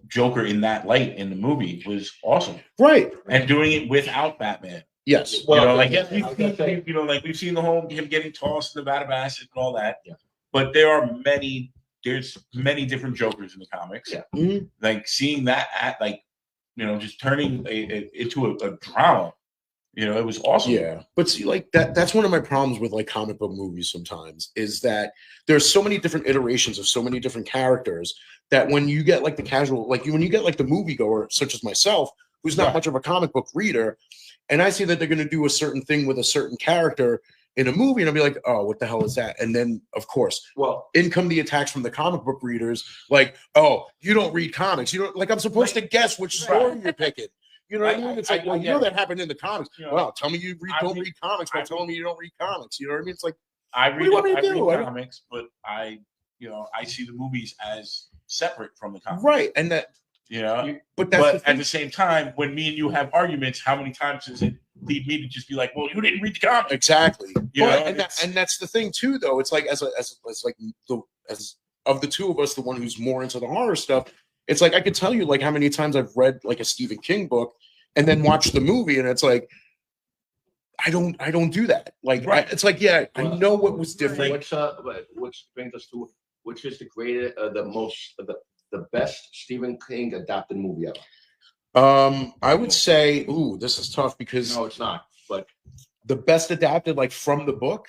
C: Joker in that light in the movie was awesome,
A: Right.
C: and doing it without Batman.
A: Yes.
C: Like
D: I was gonna say-
C: we've seen the whole him getting tossed in the vat of acid and all that.
D: Yeah.
C: But there's many different Jokers in the comics.
D: Yeah.
A: Mhm.
C: Like seeing that at just turning into a drama. It was awesome.
A: Yeah, but see, like that's one of my problems with like comic book movies sometimes is that there's so many different iterations of so many different characters that when you get like the casual, like when you get like the moviegoer, such as myself, who's not
C: Right.
A: much of a comic book reader, and I see that they're going to do a certain thing with a certain character in a movie, and I'll be like, oh, what the hell is that? And then, of course,
D: Well,
A: in come the attacks from the comic book readers, like, oh, you don't read comics. You don't like I'm supposed to guess which story you're picking. You know what I mean? It's like, well, you know that happened in the comics. Well, tell me you don't read comics by telling me you don't read comics. You know what I mean? It's like,
C: I
A: do you want me to
C: I
A: do?
C: read comics, but I see the movies as separate from the comics.
A: right. And that, but that's
C: But
A: the
C: at
A: thing.
C: the same time, when me and you have arguments, how many times does it lead me to just be like, "Well, you didn't read the comics"?
A: Exactly.
C: You know,
A: And that's the thing too, though. It's like as like as of the two of us, the one who's more into the horror stuff, it's like I could tell you like how many times I've read like a Stephen King book and then watch the movie, and it's like I don't do that. Like
C: Right.
A: it's like I know what was different.
D: which brings us to which is the greatest, the best Stephen King adapted movie ever.
A: I would say, ooh, this is tough because
D: No, it's not. But
A: the best adapted like from the book.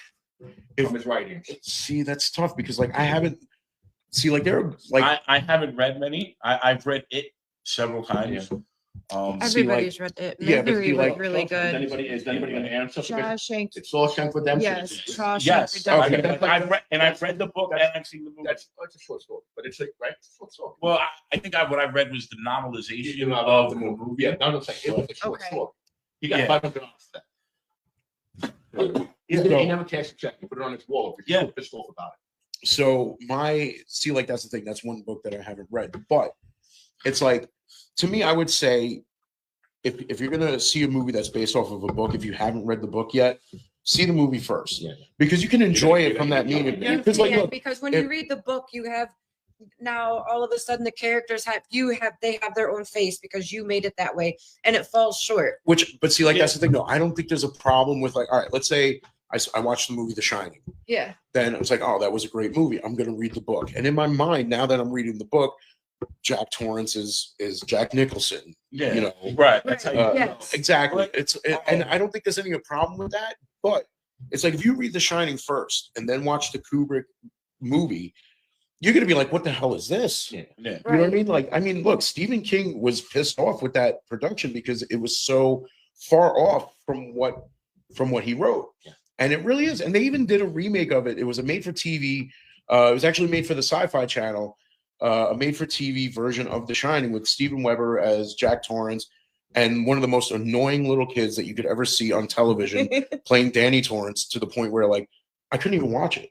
A: If
D: from his writings,
A: see, that's tough because like I haven't see like there are like
C: I haven't read many. I've read it several times.
B: Everybody's read it.
A: yeah, but
B: Misery
A: see,
B: was
A: like,
B: really
D: is
B: good.
D: anybody going to answer?
B: Shawshank.
D: It's Shawshank Redemption.
B: Yes, Shawshank
C: Yes,
B: Redemption.
A: Okay.
C: I've read the book and I've seen the movie.
D: That's a short story, but it's like right. It's a short story.
C: Well, I think what I read was the novelization
D: You know,
C: of the movie.
D: Yeah, no, it's like it was a short
B: Okay.
D: story. He got
C: Yeah.
D: $500 for that. He never cashed a check. He put it on his wall. Because he was pissed off about it.
A: so like that's the thing. That's one book that I haven't read, but it's like to me, I would say if you're gonna see a movie that's based off of a book, if you haven't read the book yet, see the movie first.
D: Yeah.
A: Because you can enjoy it from that
D: Yeah.
A: medium.
B: Yeah,
A: Because like look,
B: because when
A: if-
B: you read the book, you have now all of a sudden the characters they have their own face because you made it that way, and it falls short.
A: but see, like that's the thing. No, I don't think there's a problem with like, all right, let's say I watched the movie The Shining.
B: Yeah.
A: Then it was like, oh, that was a great movie. I'm gonna read the book. And in my mind, now that I'm reading the book, Jack Torrance is Jack Nicholson.
C: Yeah,
A: You know,
C: right. That's how you.
B: Yes.
A: exactly. And I don't think there's any problem with that. But It's like if you read The Shining first and then watch the Kubrick movie, you're gonna be like, "What the hell is this?"
D: Yeah.
C: Yeah.
A: You know what I mean? Like, I mean, look, Stephen King was pissed off with that production because it was so far off from what he wrote.
D: Yeah.
A: And it really is. And they even did a remake of it. It was a made for TV. It was actually made for the Sci-Fi Channel, a made for TV version of The Shining with Steven Weber as Jack Torrance and one of the most annoying little kids that you could ever see on television playing Danny Torrance, to the point where like I couldn't even watch it.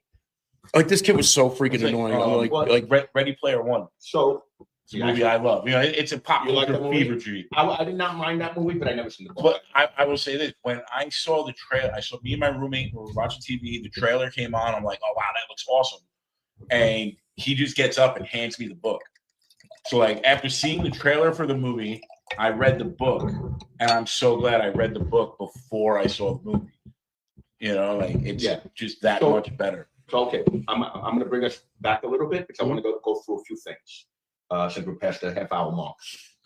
A: Like this kid was so freaking
C: It's like,
A: annoying. I'm like,
D: what-
A: like
C: Ready Player One.
D: So
C: It's a movie I love. You know, it's a pop
D: You like
C: culture
D: that movie?
C: fever dream.
D: I did not mind that movie, but I never seen the book.
C: But I will say this: when I saw the trailer, I saw me and my roommate were watching TV. The trailer came on. I'm like, "Oh wow, that looks awesome!" And he just gets up and hands me the book. So like after seeing the trailer for the movie, I read the book, and I'm so glad I read the book before I saw the movie. You know, like it's
D: Yeah.
C: just that
D: So-
C: much better.
D: So okay, I'm gonna bring us back a little bit because I want to go through a few things. Since we're past the half-hour mark.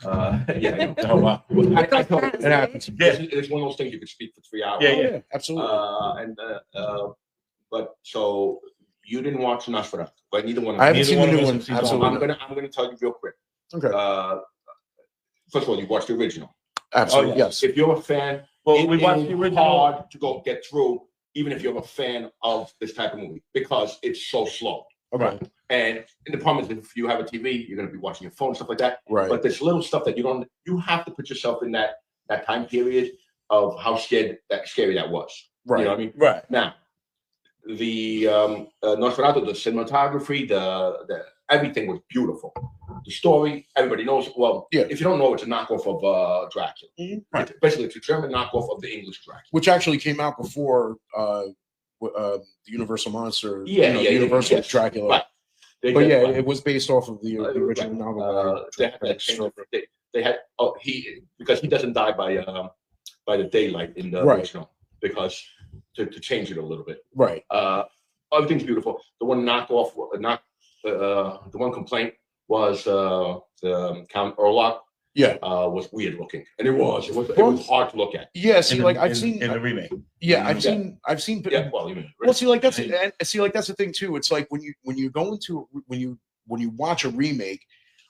D: Yeah, I know.
C: Oh wow!
D: I told you,
A: it happens.
D: it's one of those things you could speak for 3 hours.
C: Yeah,
A: Oh, yeah, absolutely.
D: But so you didn't watch Nosferatu, but neither one of
A: I
D: them.
A: haven't seen
C: Neither
A: the
C: one
A: new
C: of
A: one.
C: us have seen
A: Absolutely.
D: I'm gonna tell you real quick.
A: Okay.
D: First of all, you watched the original.
A: Absolutely.
C: Oh, yeah.
A: Yes.
D: If you're a fan,
C: Well, we watched
D: is
C: the original.
D: hard to go get through, even if you're a fan of this type of movie, because it's so slow.
A: Okay.
D: And the problem is, if you have a TV, you're going to be watching your phone, stuff like that.
A: Right.
D: But there's little stuff that you have to put yourself in that time period of how scary that was.
A: Right.
D: You know what I mean?
C: Right.
D: Now, the Nosferatu, the cinematography, the everything was beautiful. The story, everybody knows. Well,
A: Yeah.
D: if you don't know, it's a knockoff of Dracula.
A: Mhm.
C: Right.
D: Basically, it's a German knockoff of the English Dracula.
A: Which actually came out before the Universal Monster.
D: Yeah,
A: Universal
D: yes.
A: Dracula.
D: Right. They
A: But
D: did,
A: yeah,
D: right.
A: it was based off of the
D: Right.
A: original novel.
D: They had that change of, they had because he doesn't die by the daylight in the
A: Right.
D: original, because to change it a little bit.
A: Right.
D: Everything's beautiful. The one the one complaint was the Count Orlok
A: Yeah.
D: was weird looking, and it was hard to look at.
A: Yeah. See,
C: In the-
A: like I've
C: in-
A: seen.
C: in the remake.
A: Yeah, I've
D: Yeah.
A: seen.
D: Yeah, well, even
A: Well, see, like that's the thing too. It's like when you go into when you watch a remake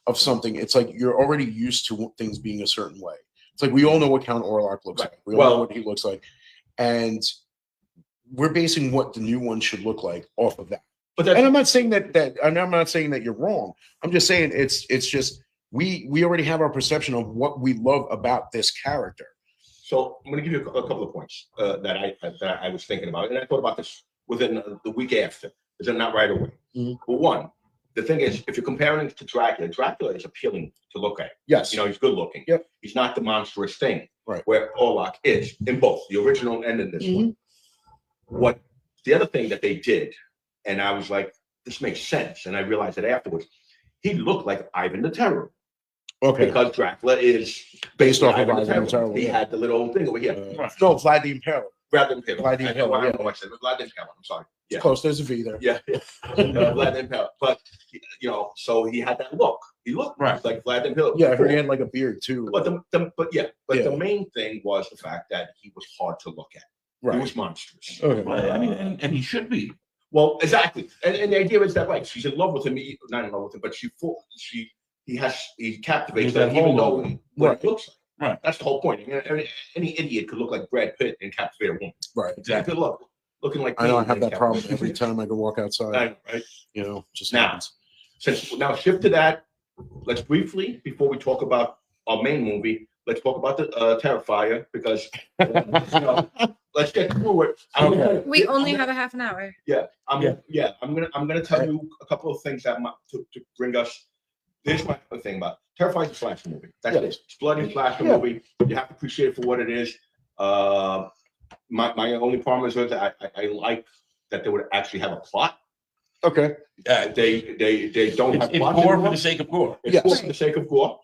A: of something, it's like you're already used to things being a certain way. It's like we all know what Count Orlok looks
D: Right.
A: like. We all
D: Well-
A: know what he looks like, and we're basing what the new one should look like off of that.
D: but that's,
A: And I'm not saying and I'm not saying that you're wrong. I'm just saying it's just we already have our perception of what we love about this character.
D: so I'm going to give you a couple of points that I was thinking about, and I thought about this within the week after. Is it not right away?
A: Mhm.
D: Well, one, the thing is, if you're comparing it to Dracula, Dracula is appealing to look at.
A: Yes.
D: You know, he's good looking.
A: Yep.
D: He's not the monstrous thing.
A: Right.
D: Where Orlok is in both the original and in this
A: Mm-hmm.
D: one. What the other thing that they did, and I was like, this makes sense, and I realized it afterwards. He looked like Ivan the Terrible.
A: Okay.
D: Because Dracula is
A: Based off of
D: Ivan
A: Ivan the Terrible,
D: He
A: yeah.
D: had the little thing over here.
A: No, Vlad the Impaler.
D: Vlad the Impaler.
A: Vlad the
D: I know
A: Impaler,
D: I
A: yeah.
D: don't know what I said, but Vlad the Impaler. I'm sorry.
A: It's
D: Yeah.
A: close. There's a V there.
D: Yeah, yeah. Vlad the Impaler. But so he had that look. He looked
C: Right.
D: like Vlad the Impaler.
A: Yeah, I heard he had like a beard too.
D: But
A: Yeah.
D: the main thing was the fact that he was hard to look at. He
A: right.
D: was monstrous.
A: Okay.
C: Well, I mean, and he should be.
D: Well, exactly. And the idea is that like she's in love with him, not in love with him, but he captivates
C: There's that
D: her even
C: hold
D: though
C: on him.
D: what
A: Right.
D: he looks like.
C: Right.
D: That's the whole point. I mean, any idiot could look like Brad Pitt and captivate a woman.
A: Right.
C: Exactly.
D: Good luck looking like
A: I know
D: me
A: I have
D: and
A: that problem
D: captivate-
A: every time I go walk
D: I
A: outside.
D: know, right?
A: You know, just
D: Now.
A: happens.
D: Now shift to that. Let's briefly, before we talk about our main movie, let's talk about the Terrifier, because let's get through it.
B: We only have a half an hour.
D: I'm gonna tell you a couple of things that to bring us. Here's my thing about Terrifier is a slasher movie. That's
A: Yeah.
D: it. It's a bloody slasher
A: Yeah.
D: movie. You have to appreciate it for what it is. My only problem is that I like that they would actually have a plot.
A: Okay.
D: They don't have
C: It's
D: plot
C: gore for
D: anymore.
C: the sake of gore.
D: It's
A: Yes.
D: gore for the sake of gore.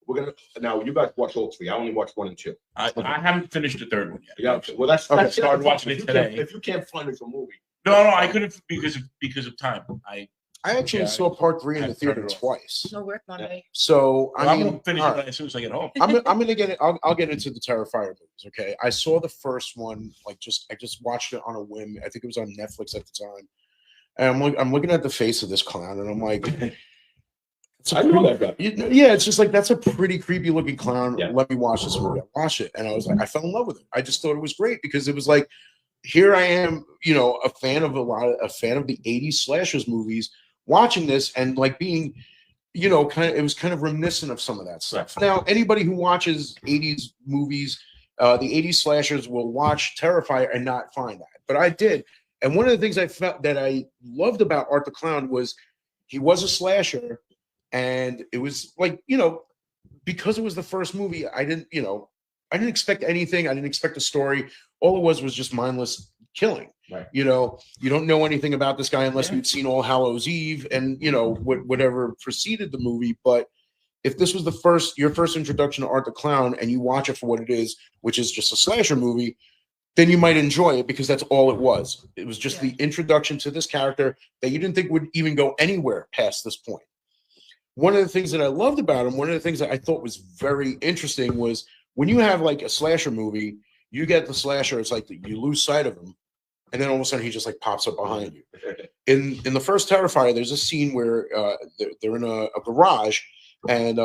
D: We're gonna now. You guys watch all three. I only watched 1 and 2.
C: I haven't finished the third one yet.
D: Yeah. Well, that's
A: Okay.
D: that's
C: Started
D: the
C: watching
D: problem.
C: it today.
D: If you can't find it a movie,
C: No, I couldn't because of time.
A: I actually
C: Yeah,
A: saw part 3 in
C: I
A: the
C: turned
A: theater
C: it off.
A: twice.
B: No work Monday.
A: So
C: Well,
A: I
C: I'm
A: mean,
C: gonna finish
A: all
C: it
A: right.
C: as soon as I get home.
A: I'm gonna get it. I'll get into the Terrifier movies. Okay, I saw the first one I just watched it on a whim. I think it was on Netflix at the time, and I'm looking at the face of this clown, and I'm like, it's a
D: I know
A: pretty-
D: that guy.
A: yeah, it's just like that's a pretty creepy looking clown.
D: Yeah.
A: Let me watch this movie. I watched it, and I was like, I fell in love with it. I just thought it was great because it was like, here I am, a fan of a fan of the '80s slashers movies, watching this and like being it was kind of reminiscent of some of that stuff. Now, anybody who watches 80s movies, the 80s slashers will watch Terrifier and not find that. But I did. And one of the things I felt that I loved about Art the Clown was he was a slasher. And it was like, because it was the first movie, I didn't expect anything. I didn't expect a story. All it was just mindless killing.
D: Right.
A: You don't know anything about this guy unless
C: Yeah.
A: you'd seen All Hallows Eve and whatever preceded the movie. But if this was your first introduction to Art the Clown and you watch it for what it is, which is just a slasher movie, then you might enjoy it because that's all it was. It was just the introduction to this character that you didn't think would even go anywhere past this point. One of the things that I loved about him, one of the things that I thought was very interesting was when you have like a slasher movie, you get the slasher, it's like you lose sight of him. And then all of a sudden he just like pops up behind you. In the first Terrifier, there's a scene where they're in a garage, and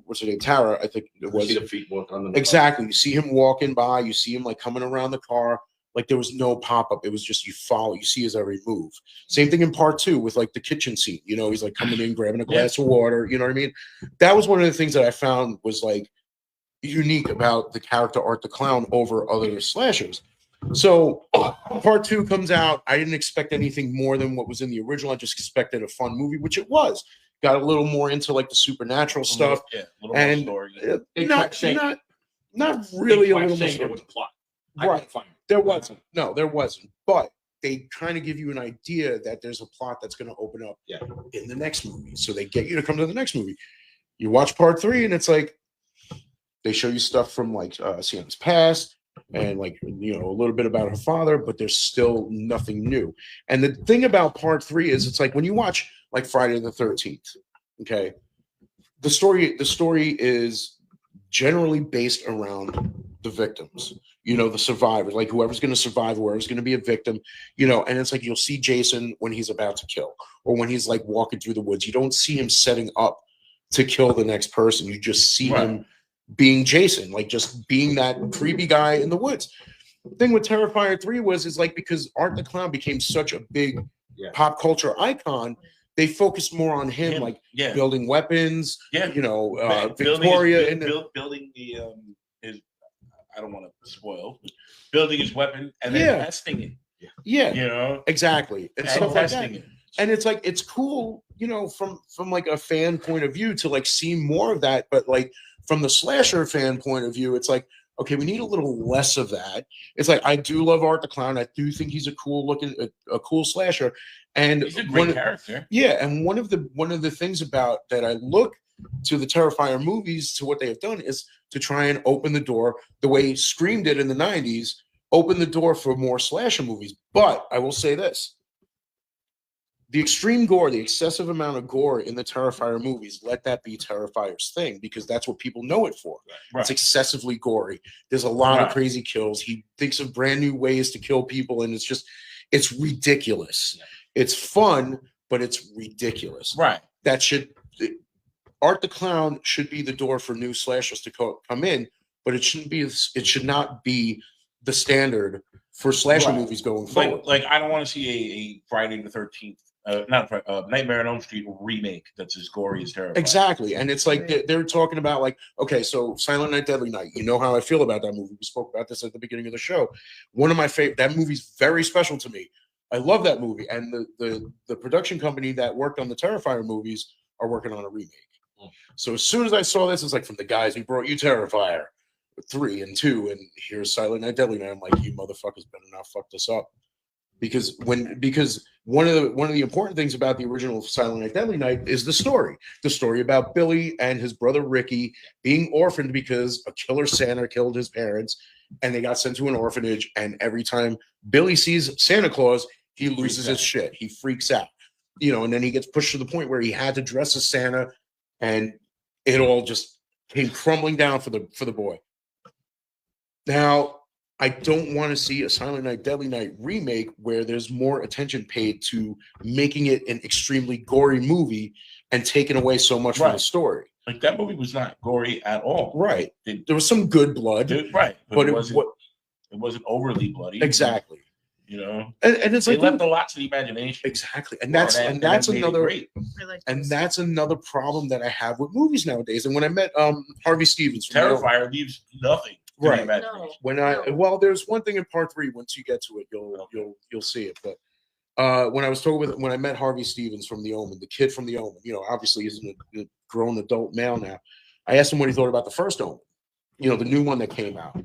A: what's her name, Tara, I think it was.
D: See the feet walk on the
A: Exactly. You see him walking by. You see him like coming around the car. Like there was no pop up. It was just you follow. You see his every move. Same thing in part 2 with like the kitchen scene. He's like coming in, grabbing a glass of water. You know what I mean? That was one of the things that I found was like unique about the character Art the Clown over other slashers. So part 2 comes out. I didn't expect anything more than what was in the original. I just expected a fun movie, which it was. Got a little more into like the supernatural stuff.
C: Yeah, a little
A: And
C: more story.
D: They
A: not
D: kept saying-
A: really a
D: They kept
A: little
D: saying
A: more
D: there was a plot. I
A: Right.
D: couldn't find it.
A: There wasn't. No, there wasn't. But they kind of give you an idea that there's a plot that's going to open up
D: Yeah.
A: in the next movie. So they get you to come to the next movie. You watch part 3, and it's like they show you stuff from like Sienna's past and like a little bit about her father, but there's still nothing new. And the thing about part 3 is it's like when you watch like Friday the 13th, okay, the story is generally based around the victims, the survivors, like whoever's going to survive, whoever's going to be a victim, and it's like you'll see Jason when he's about to kill or when he's like walking through the woods. You don't see him setting up to kill the next person. You just see him being Jason, like just being that creepy guy in the woods. The thing with Terrifier 3 is like because Art the Clown became such a big pop culture icon, they focused more on him, like building weapons, Victoria and
C: building the his. I don't want to spoil. Building his weapon and then testing it.
A: Yeah, exactly, and stuff like that.
C: it.
A: And it's like it's cool, from like a fan point of view to like see more of that. But like from the slasher fan point of view, it's like, okay, we need a little less of that. It's like I do love Art the Clown. I do think he's a cool cool slasher, and
C: He's a great character.
A: Yeah, and one of the things about that I look to the Terrifier movies to what they have done is to try and open the door the way Scream did in the 90s, open the door for more slasher movies. But I will say this. The extreme gore, the excessive amount of gore in the Terrifier movies, let that be Terrifier's thing because that's what people know it for.
C: Right.
A: It's excessively gory. There's a lot of crazy kills. He thinks of brand new ways to kill people, and it's ridiculous. Yeah. It's fun, but it's ridiculous.
C: Right.
A: Art the Clown should be the door for new slashers to come in, but it should not be the standard for slasher movies going forward.
C: Like I don't want to see a Friday the 13th. Nightmare on Elm Street remake that's as gory as Terrifier.
A: Exactly, and it's like they're talking about like, okay, so Silent Night, Deadly Night. You know how I feel about that movie. We spoke about this at the beginning of the show. One of my favorite. That movie's very special to me. I love that movie, and the production company that worked on the Terrifier movies are working on a remake. So as soon as I saw this, it's like from the guys who brought you Terrifier 3 and 2, and here's Silent Night, Deadly Night. I'm like, you motherfuckers better not fuck this up. Because one of the important things about the original Silent Night, Deadly Night is the story about Billy and his brother Ricky being orphaned because a killer Santa killed his parents, and they got sent to an orphanage. And every time Billy sees Santa Claus, he loses his shit. He freaks out. and then he gets pushed to the point where he had to dress as Santa, and it all just came crumbling down for the boy. Now, I don't want to see a Silent Night, Deadly Night remake where there's more attention paid to making it an extremely gory movie and taking away so much from the
C: Right.
A: story.
C: Like that movie was not gory at all.
A: Right.
C: It-
A: There was some good blood,
C: right.
A: but
C: it wasn't.
A: what
C: It wasn't overly bloody.
A: exactly.
C: You know,
A: And it's
C: they
A: like
C: left a lot to the imagination.
A: exactly, and that's
C: that made it
A: another.
C: great.
A: And that's another problem that I have with movies nowadays. And when I met Harvey Stevens, from
C: Terrifier leaves nothing to
A: Right.
C: the imagination.
B: No.
A: when I well, there's one thing in part 3. Once you get to it, you'll see it. But when I met Harvey Stevens from The Omen, the kid from The Omen, obviously he's a grown adult male now. I asked him what he thought about the first Omen, the new one that came out.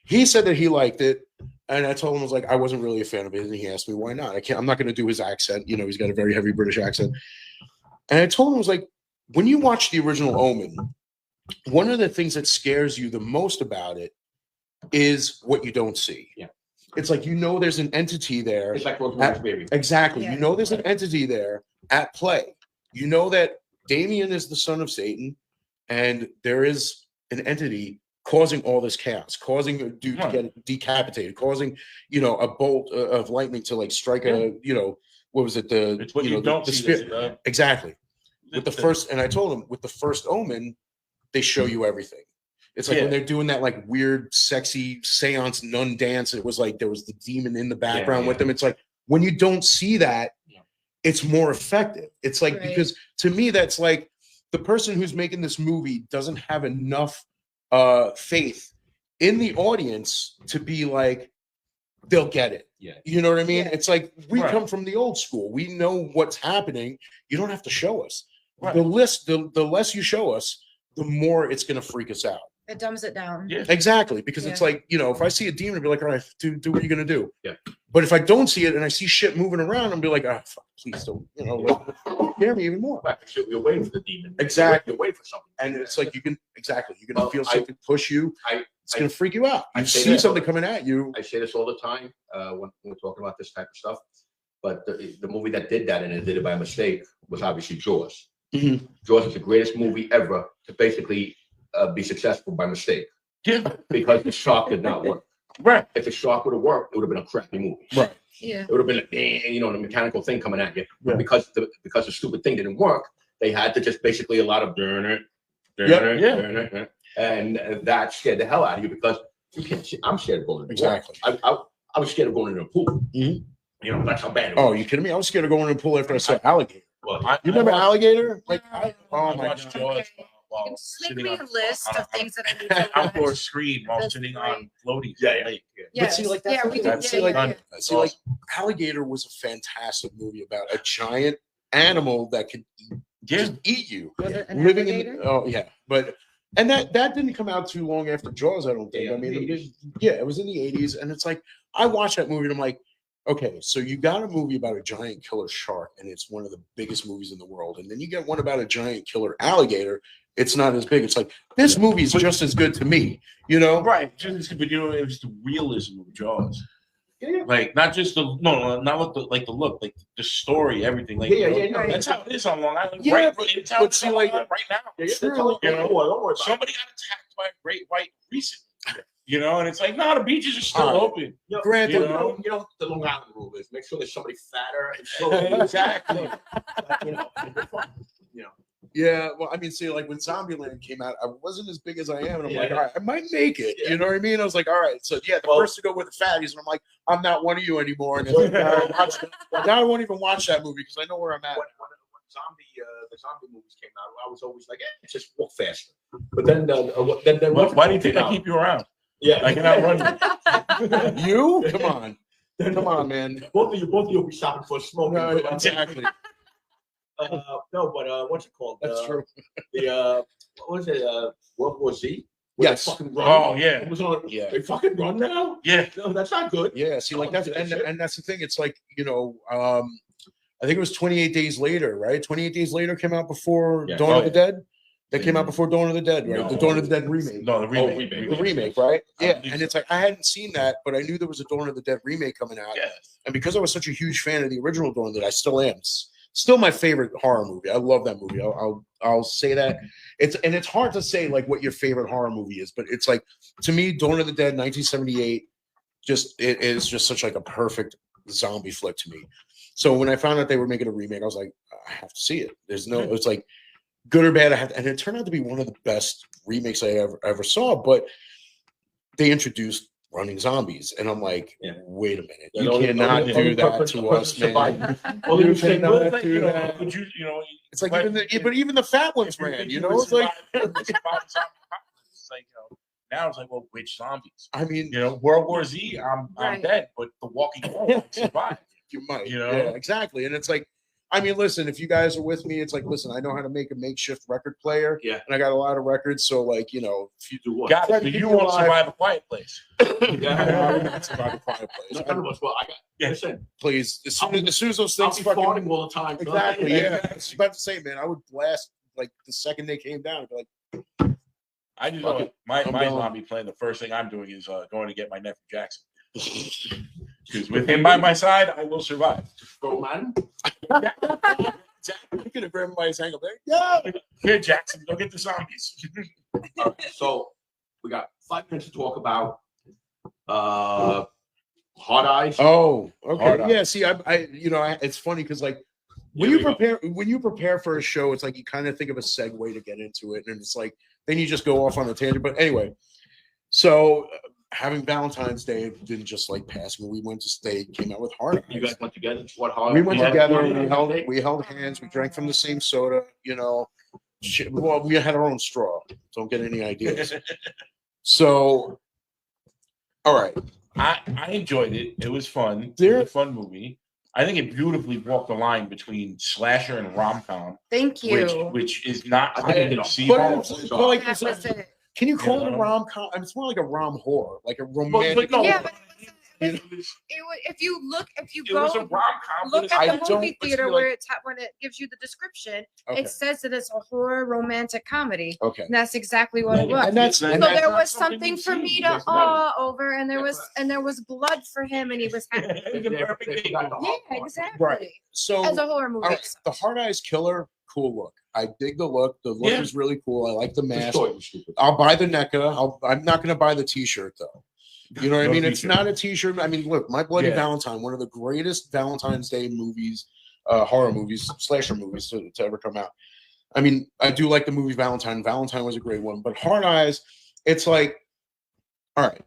A: He said that he liked it, and I told him I was like, I wasn't really a fan of it, and he asked me why not. I'm not going to do his accent. He's got a very heavy British accent, and I told him I was like, when you watch the original Omen, one of the things that scares you the most about it is what you don't see.
D: Yeah.
A: It's like there's an entity there.
D: It's like Rosemary's Baby.
A: Exactly.
B: Yeah.
A: There's an entity there at play. That Damien is the son of Satan, and there is an entity causing all this chaos, causing a dude to get decapitated, causing, a bolt of lightning to like strike what was it?
C: It's what you don't
A: the
C: see.
A: spirit. Exactly. With the first, and I told him with the first Omen, they show you everything. It's like when they're doing that like weird, sexy seance nun dance. It was like there was the demon in the background with them. It's like when you don't see that, it's more effective. It's like because to me, that's like the person who's making this movie doesn't have enough faith in the audience to be like they'll get it.
D: Yeah.
A: You know what I mean?
B: Yeah.
A: It's like we
C: Right.
A: come from the old school. We know what's happening. You don't have to show us.
C: Right.
A: The less you show us, the more it's going to freak us out.
B: It dumbs it down.
C: Yeah.
A: Exactly, because it's
B: Yeah.
A: like, if I see a demon, I'd be like, all right, do what you're going to do.
D: Yeah.
A: But if I don't see it and I see shit moving around, I'll be like, fuck, please don't, scare me even more.
D: Right, so you're waiting for the demon.
A: Exactly.
D: You're waiting for something.
A: And it's like you're going to
D: Well,
A: feel something push you. It's
D: I-
A: going to freak you out.
D: I
A: You
D: say
A: see
D: that-
A: something coming at you.
D: I say this all the time when we're talking about this type of stuff. But the movie that did that and it did it by mistake was obviously Jaws.
A: Mhm.
D: Jaws is the greatest movie ever to basically be successful by mistake
C: Yeah.
D: because the shark did not work.
C: Right.
D: If the shark would have worked, it would have been a crappy movie.
A: Right.
B: Yeah.
D: It would have been the mechanical thing coming at you.
A: Yeah.
D: Because the stupid thing didn't work, they had to just basically a lot of and that scared the hell out of you because you can't. I'm scared of going in the water.
A: Exactly.
D: I was scared of going in a pool.
A: Mhm.
D: That's how bad it
A: Oh,
D: was.
A: you kidding me? I was scared of going in the pool after I saw alligator.
D: Well,
A: You remember alligator? Like,
C: I
A: oh my
C: watched
A: God.
C: Jaws
B: Okay.
C: while
B: Just make
C: sitting
B: me
C: on
B: a list
C: on
B: of things that I need to
C: outdoor
B: watch.
C: screen while
B: That's
C: sitting
B: great.
C: on floaties.
D: Yeah,
C: Lake.
B: Yes.
A: see, like, that's
B: yeah,
A: the
B: we
A: thing.
B: did.
A: That's
B: Yeah,
A: like-
B: yeah, yeah.
A: See, like alligator was a fantastic movie about a giant animal that could
C: Yeah.
A: just eat you.
B: Was it an
A: Living
B: alligator?
A: in oh yeah, but and that didn't come out too long after Jaws, I don't think.
D: Yeah,
A: I mean,
D: the 80s.
A: it was in the 80s, and it's like I watched that movie and I'm like, okay, so you got a movie about a giant killer shark, and it's one of the biggest movies in the world, and then you get one about a giant killer alligator. It's not as big. It's like this movie is just as good to me,
C: Right. Just, but it was the realism of Jaws.
D: Yeah.
C: Like not just not what the the look, like the story, everything. Like
D: No,
C: that's how it is on Long Island.
A: Yeah,
C: right,
A: but-
C: it's how
A: but
C: it's
A: see,
C: on
A: like-
C: Long Island right now.
A: True.
D: Don't worry about it.
C: Somebody got attacked by a great white recently. And it's like, no, the beaches are still
A: All right.
C: open.
A: Granted,
C: You
D: You
C: know?
D: know what the Long Island rule is. Make sure there's somebody fatter and slower.
C: Exactly.
A: yeah. Well, I mean, see, like when Zombieland came out, I wasn't as big as I am, and I'm
D: Yeah.
A: like, all right, I might make it.
D: Yeah.
A: You know what I mean? I was like, all right, so yeah, the
D: Well-
A: first to go with the fatties, and I'm like, I'm not one of you anymore. And it's like, now I won't even watch that movie because I know where I'm at.
D: When the zombie movies came out, I was always like, just walk faster. But then
C: Why do you think I keep you around?
D: Yeah,
C: I can outrun you.
A: You? Come on, man.
D: both of you will be shopping for smoke.
A: No, exactly.
D: No, but what's it called?
A: That's true.
D: What was it? World War Z.
A: Yes.
D: They fucking run.
C: Oh yeah,
D: It was on.
A: Yeah.
D: They fucking run now.
C: yeah.
D: No, that's not good.
A: Yeah. See, like that's
D: That shit.
A: and that's the thing. It's like I think it was 28 Days Later, right? 28 Days Later came out before
D: Yeah.
A: Dawn
C: Oh,
A: of the Dead. That came out before Dawn of the Dead, right?
D: No.
A: The Dawn of the Dead remake.
C: No, the remake.
D: remake.
A: The remake, right?
C: I
A: Yeah.
C: believe
A: And
C: so.
A: it's like I hadn't seen that, but I knew there was a Dawn of the Dead remake coming out.
C: Yeah.
A: And because I was such a huge fan of the original Dawn that I still am, still my favorite horror movie. I love that movie. I'll say that. It's hard to say like what your favorite horror movie is, but it's like to me, Dawn of the Dead, 1978, it is just such like a perfect zombie flick to me. So when I found out they were making a remake, I was like, I have to see it. There's no, it's like good or bad. And it turned out to be one of the best remakes I ever saw. But they introduced running zombies, and I'm like, wait a minute, you cannot do that to us, man. You cannot do that.
C: But you know,
A: It's like even the fat ones, man. You know, it's like
C: it's like now it's like, well, which zombies?
A: I mean,
C: World War Z, I'm
B: Right.
C: dead, but The Walking Dead survived.
A: you might,
C: You know?
A: yeah, exactly. And it's like, I mean, listen, if you guys are with me, it's like, listen, I know how to make a makeshift record player,
D: Yeah.
A: and I got a lot of records, so like,
D: If you do what?
C: God,
A: Try
C: so
A: to keep
C: you
A: you
C: won't
A: alive.
C: survive a quiet place.
A: I would not survive a fireplace.
D: None of us. Well, listen.
A: Please, as soon as those
D: I'll
A: things
D: be
A: fucking
D: farting all the time. so-
A: exactly, yeah. I was about to say, man, I would blast like the second they came down. I'd be like,
C: I just
A: Fuck
C: know
A: it.
C: my
A: I'm
C: my
A: going.
C: zombie plan. The first thing I'm doing is going to get my nephew Jackson. Because with him by my side, I will survive.
D: Bro, man.
A: I'm gonna grab him by his ankle. Yeah.
C: Here, Jackson, go get the zombies.
D: All right, so we got 5 minutes to talk about Hard Eyes.
A: Oh,
C: Hard
A: okay. Yeah. See, it's funny because like when you prepare for a show, it's like you kind of think of a segue to get into it, and it's like then you just go off on a tangent. But anyway, so having Valentine's Day didn't just like pass me. We went to stay, came out with Hard
D: You
A: Eyes.
D: guys went together. What hard?
A: We went
D: Yeah.
A: together. We held hands. We drank from the same soda. Well, we had our own straw. Don't get any ideas. So, all right.
C: I enjoyed it. It was fun. It
A: There-
C: was a fun movie. I think it beautifully walked the line between slasher and rom com,
B: Thank you.
C: which is not
D: I think it did a-
A: But like,
B: That was it.
A: can you call
C: Yeah.
A: it a rom com? It's more like a rom horror, like a
C: But
A: romantic.
C: no,
B: Yeah, but
C: it
B: If you
C: it was a
B: go
C: rom com.
B: look
A: I
B: at the
A: don't-
B: movie
A: but
B: theater
A: see,
B: where when it gives you the description,
A: Okay.
B: it says that it's a horror romantic comedy.
A: Okay.
B: And that's exactly what it was.
A: And that's
B: So
A: and
B: there
A: that's
B: was something for me to awe over, and there was blood for him, and he was happy. Yeah, exactly.
A: Right. so.
B: As a horror movie.
A: All right, the Hard Eyes Killer, cool look. I dig the look. The look
C: Yeah.
A: is really cool. I like the
D: The
A: mask.
D: story was stupid.
A: I'll buy the NECA. I'm not going to buy the T-shirt though. You know what I
C: No
A: mean? It's
C: t-shirt.
A: not a T-shirt. I mean, look, My Bloody
C: Yeah.
A: Valentine, one of the greatest Valentine's Day movies, horror movies, slasher movies to ever come out. I mean, I do like the movie Valentine. Valentine was a great one, but Hard Eyes, it's like, all right,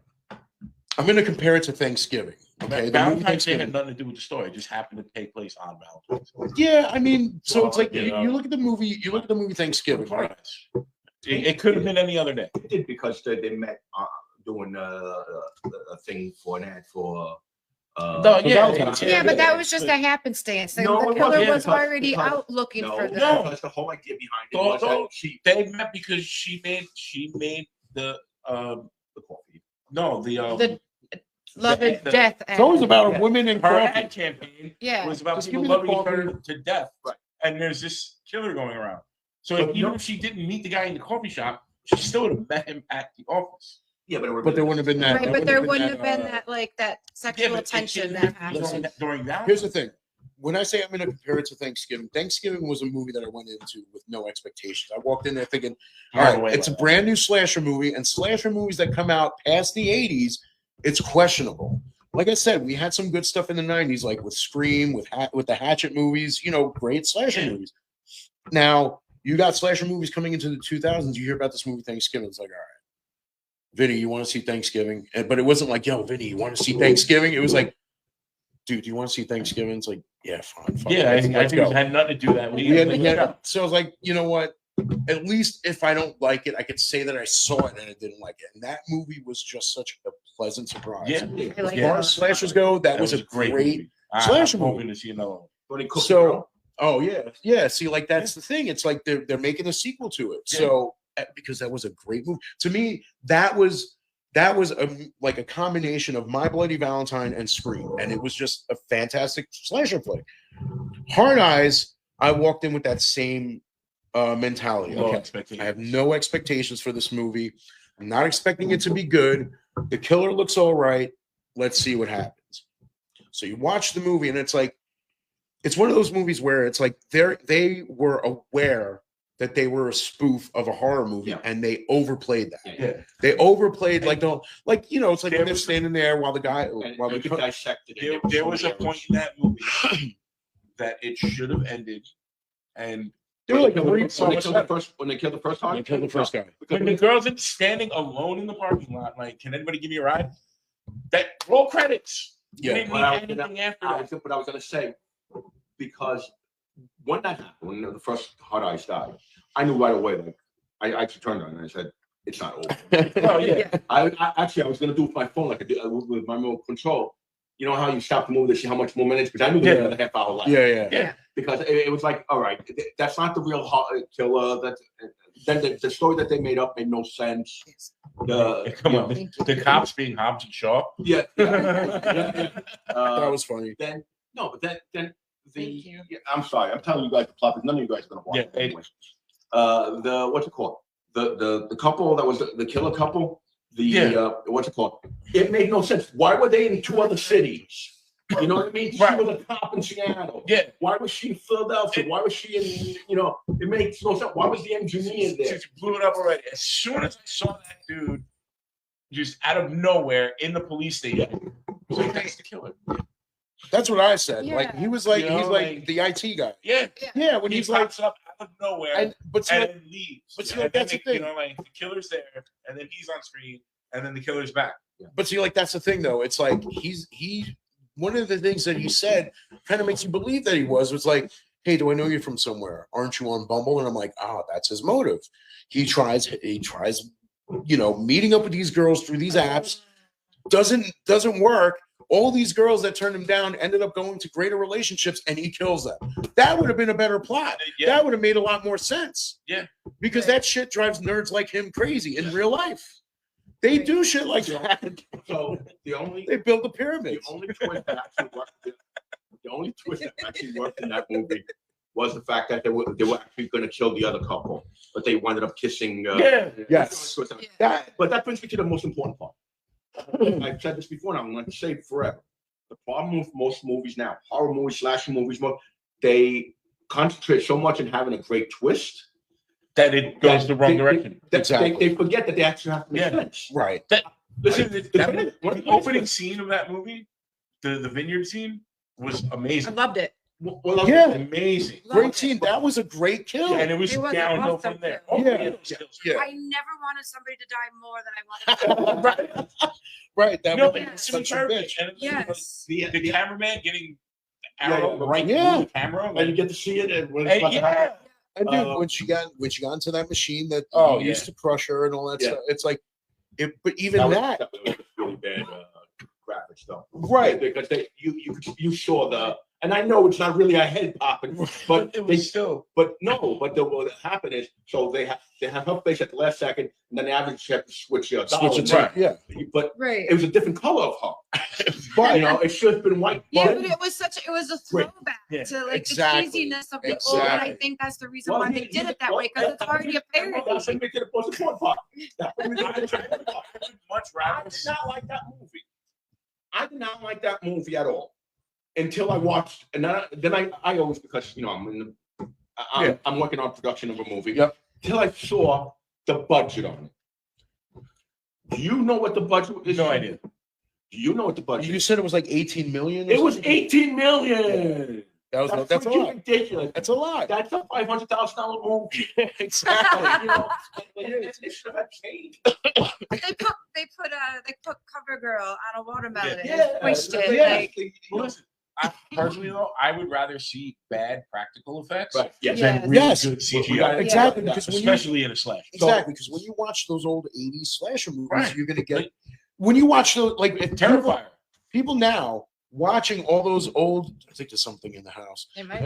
A: I'm going to compare it to Thanksgiving. Okay, the movie
C: Valentine's Day
A: Thanksgiving.
C: had nothing to do with the story. It just happened to take place on Valentine's Day.
A: Yeah, I mean, so it's like
C: You know.
A: you look at the movie. You look at the movie Thanksgiving, right?
C: It could have been any other day.
D: It did because they met doing a thing for an ad for.
C: No, yeah,
A: Valentine's.
B: Yeah, but that was just a happenstance. The,
D: No,
B: the
D: it
B: killer
D: wasn't,
B: was
D: because-
B: already
D: because-
B: out looking for them.
C: No.
D: Because the whole idea behind it
C: No,
D: was
C: no.
D: that she
C: They met because she made the
D: the coffee.
C: no the
B: The Love and
C: the-
B: Death.
A: It's always about
C: Yeah.
A: women and
C: her
A: coffee.
C: ad campaign
B: Yeah.
C: was about
A: Just
C: people
A: give me the
C: loving each
A: coffee.
C: other to death.
D: Right.
C: And there's this killer going around. So
D: But
C: even
D: no-
C: if she didn't meet the guy in the coffee shop, she still would have met him at the office.
D: Yeah, but it
A: But there wouldn't have been that.
B: Right,
A: that
B: but there
A: wouldn't
B: wouldn't have been
A: that,
B: that sexual
C: but
B: tension
C: it-
B: that happened.
C: during that.
A: Here's the thing. When I say I'm going to compare it to Thanksgiving, Thanksgiving was a movie that I went into with no expectations. I walked in there thinking, all right, it's a brand new slasher movie, and slasher movies that come out past the 80s, it's questionable. Like I said, we had some good stuff in the 90s, like with Scream, with the Hatchet movies, great slasher movies. Now, you got slasher movies coming into the 2000s. You hear about this movie Thanksgiving. It's like, all right, Vinny, you want to see Thanksgiving? But it wasn't like, yo, Vinny, you want to see Thanksgiving? It was like, dude, do you want to see Thanksgiving? It's like, yeah, fine. Fuck
C: Yeah,
A: it,
C: I think it had nothing to do that.
A: So I was like, you know what? At least if I don't like it, I could say that I saw it and I didn't like it. And that movie was just such a pleasant surprise.
C: Yeah.
B: I like
A: As far
B: that.
A: as slashers go, that was a great
C: movie.
A: slasher
C: I'm
A: movie.
C: hoping to see another one.
D: When it cooked
A: So-
D: the girl.
A: Oh yeah. See, like that's the thing. It's like they're making a sequel to it.
C: Yeah.
A: So because that was a great movie. To me, that was like a combination of My Bloody Valentine and Scream, and it was just a fantastic slasher flick. Hard Eyes, I walked in with that same mentality.
C: No
A: Okay,
C: expectations.
A: I have no expectations for this movie. I'm not expecting it to be good. The killer looks all right. Let's see what happens. So you watch the movie, and it's like, it's one of those movies where it's like they were aware that they were a spoof of a horror movie,
D: Yeah.
A: and they overplayed that.
C: Yeah.
A: They overplayed like don't like you know it's like
C: There
A: when they're
C: was-
A: standing there while the guy
D: And
A: while
D: you
A: the
D: could dissect it.
C: There was a point in that movie that it should have ended, and
A: they were like
D: when
A: three
D: they
A: so
D: killed
A: much
D: the
A: better.
D: first, when they killed the first time,
A: They killed the first guy.
C: when the girl's in standing alone in the parking lot, like, can anybody give me a ride? That roll credits. You
A: Yeah.
C: didn't
D: Well,
C: need anything after that.
D: But I was gonna say, because when that happened, when the first Hot Eyes died, I knew right away. Like, I actually turned on and I said, "It's not over."
C: Oh yeah.
D: I actually I was gonna do it with my phone, like I did with my remote control. You know how you stop the movie to see how much more minutes? Because I knew there was another half hour left.
A: Yeah.
D: Because it was like, all right, that's not the real killer. Then the story that they made up made no sense.
C: Come on, the cops being Hobbs and Shaw.
D: Yeah.
A: That was funny.
D: Then no, but then the
B: Thank you.
D: yeah, I'm sorry, I'm telling you guys the plot, but none of you guys are gonna watch
C: Yeah,
D: it anyway. The what's it called? The couple that was the killer couple. What's it called? It made no sense. Why were they in two other cities? You know what I mean? She
C: Right.
D: was a cop in Seattle.
C: Yeah.
D: Why was she in Philadelphia? Why was she in? You know, it makes no sense. Why was the engineer there?
C: Just blew it up already. As soon as I saw that dude, just out of nowhere in the police station, I was like, that's the killer.
A: That's what I said. Like
B: Yeah.
A: he was like
C: You know,
A: he's like
C: like-
A: the IT guy.
C: Yeah.
A: Yeah, when
C: He
A: he's like
C: pops up out of nowhere and,
A: but see, like,
C: then leaves.
A: but see,
C: And
A: like,
C: then
A: that's the
C: they- You
A: thing.
C: know, like the killer's there, and then he's on screen, and then the killer's back.
A: but see, like that's the thing though. It's like he one of the things that he said kind of makes you believe that he was like, hey, do I know you from somewhere? Aren't you on Bumble? And I'm like, oh, that's his motive. He tries, you know, meeting up with these girls through these apps. Doesn't work. All these girls that turned him down ended up going to greater relationships, and he kills them. That would have been a better plot.
C: Yeah.
A: That would have made a lot more sense.
C: Yeah.
A: Because that shit drives nerds like him crazy in real life. They do shit like that.
D: So the only
A: They build the
D: the
A: pyramids.
D: only twist that actually worked. The only twist that actually worked in that movie was the fact that they were actually going to kill the other couple, but they wound up kissing.
C: Yeah.
A: Yes. That
D: But that brings me to the most important part. I've said this before, and I'm going to say it forever. The problem with most movies now, horror movies, slasher movies, they concentrate so much on having a great twist
C: That it goes the wrong
D: they-
C: direction.
D: that
A: Exactly.
D: they forget that they actually have to make
C: Yeah.
D: sense.
A: right.
D: Listen,
C: The opening scene of that movie, the vineyard scene, was
B: I
C: amazing.
B: loved it.
D: well,
A: Yeah.
C: Amazing.
A: Great scene. That was a great kill.
C: And it was
B: It was
C: downhill
B: awesome
C: from there.
B: kill.
A: Yeah.
C: Kills.
A: Yeah.
B: I never wanted somebody to die more than I wanted.
C: Right.
A: Right. That
C: No,
A: would
C: but
A: be
C: it was
A: such a
C: perfect.
A: bitch.
C: And it was
B: Yes.
C: the cameraman getting
D: Yeah,
C: arrow
D: yeah.
C: right
A: Yeah.
C: through the camera.
D: and you get to see it, and when it's
C: Hey,
D: about to happen,
C: yeah.
A: And dude,
D: Uh,
A: when she got into that machine that
C: Oh,
A: used
C: yeah.
A: to crush her and all that
D: Yeah.
A: stuff, it's like it. But even
D: was
A: that,
D: really bad graphics though.
A: right?
D: Because you saw the, and I know it's not really a head popping, but
C: It
D: they
C: was still.
D: but no, but what happened is so they have her face at the last second, and then the average have to switch your
A: Switch
D: dollar.
A: it to yeah.
D: But
B: Right.
D: it was a different color of her.
A: But
D: You know, it should have been white.
B: Yeah,
D: but-
B: but it was a
D: Great.
B: throwback
C: Yeah,
B: to like
A: exactly.
B: the cheesiness of the old, and I
A: Exactly.
B: think that's the reason
D: Well,
B: why they did it that way because it's already a parody.
D: That's what makes it the most important part. That's what makes it the most important part.
C: I would much
D: I
C: rather.
D: did not like that movie. I did not like that movie at all until I watched, and then I always, because you know I'm working on production of a movie.
A: Yep.
D: Till I saw the budget on it. Do you know what the budget is?
C: No idea.
D: Do you know what the budget
A: You
D: is?
A: said it was like 18 million. or
D: It was
A: something?
D: 18 million.
A: That's a
D: freaking
A: lot.
D: ridiculous.
A: That's a lot.
D: That's a $500,000 movie.
A: Exactly.
D: You know, it should have changed.
B: They put CoverGirl on a watermelon.
D: Yeah,
B: and squished it.
A: yeah.
B: Like,
C: Well, listen, I personally though, I would rather see bad practical effects
D: Right. Yes.
B: Yeah.
C: than really
A: Yes.
C: good
D: We
C: CGI.
D: gotta-
A: Exactly.
D: Yeah.
A: Because when you
C: Especially in a slash.
A: exactly because when you watch those old 80s slasher movies,
C: Right.
A: you're gonna get
C: Like-
A: when you watch those like if
C: Terrifier.
A: people now watching all those old. I think there's something in the house.
B: it might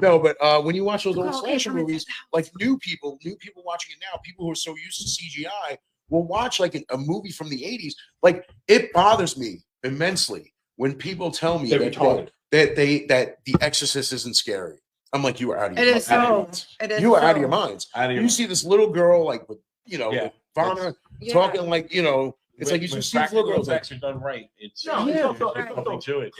A: No, but when you watch those old
B: Oh, okay,
A: slasher
B: come in.
A: movies, like new people watching it now, people who are so used to CGI will watch like a movie from the 80s. Like it bothers me immensely when people tell me
D: They're
A: that
D: retarded.
A: that The Exorcist isn't scary. I'm like, you are out of your
B: It is
A: minds.
B: so. It is
A: You are out of
B: so-
A: your minds.
C: Out of your
A: You see this little girl like with
C: Yeah.
A: with vomit
B: Yeah.
A: talking like it's like you
C: when
A: just see this little
C: practical
A: girls like
C: effects are done right. It's
D: No,
A: it's
C: there's
D: also-
C: something to it.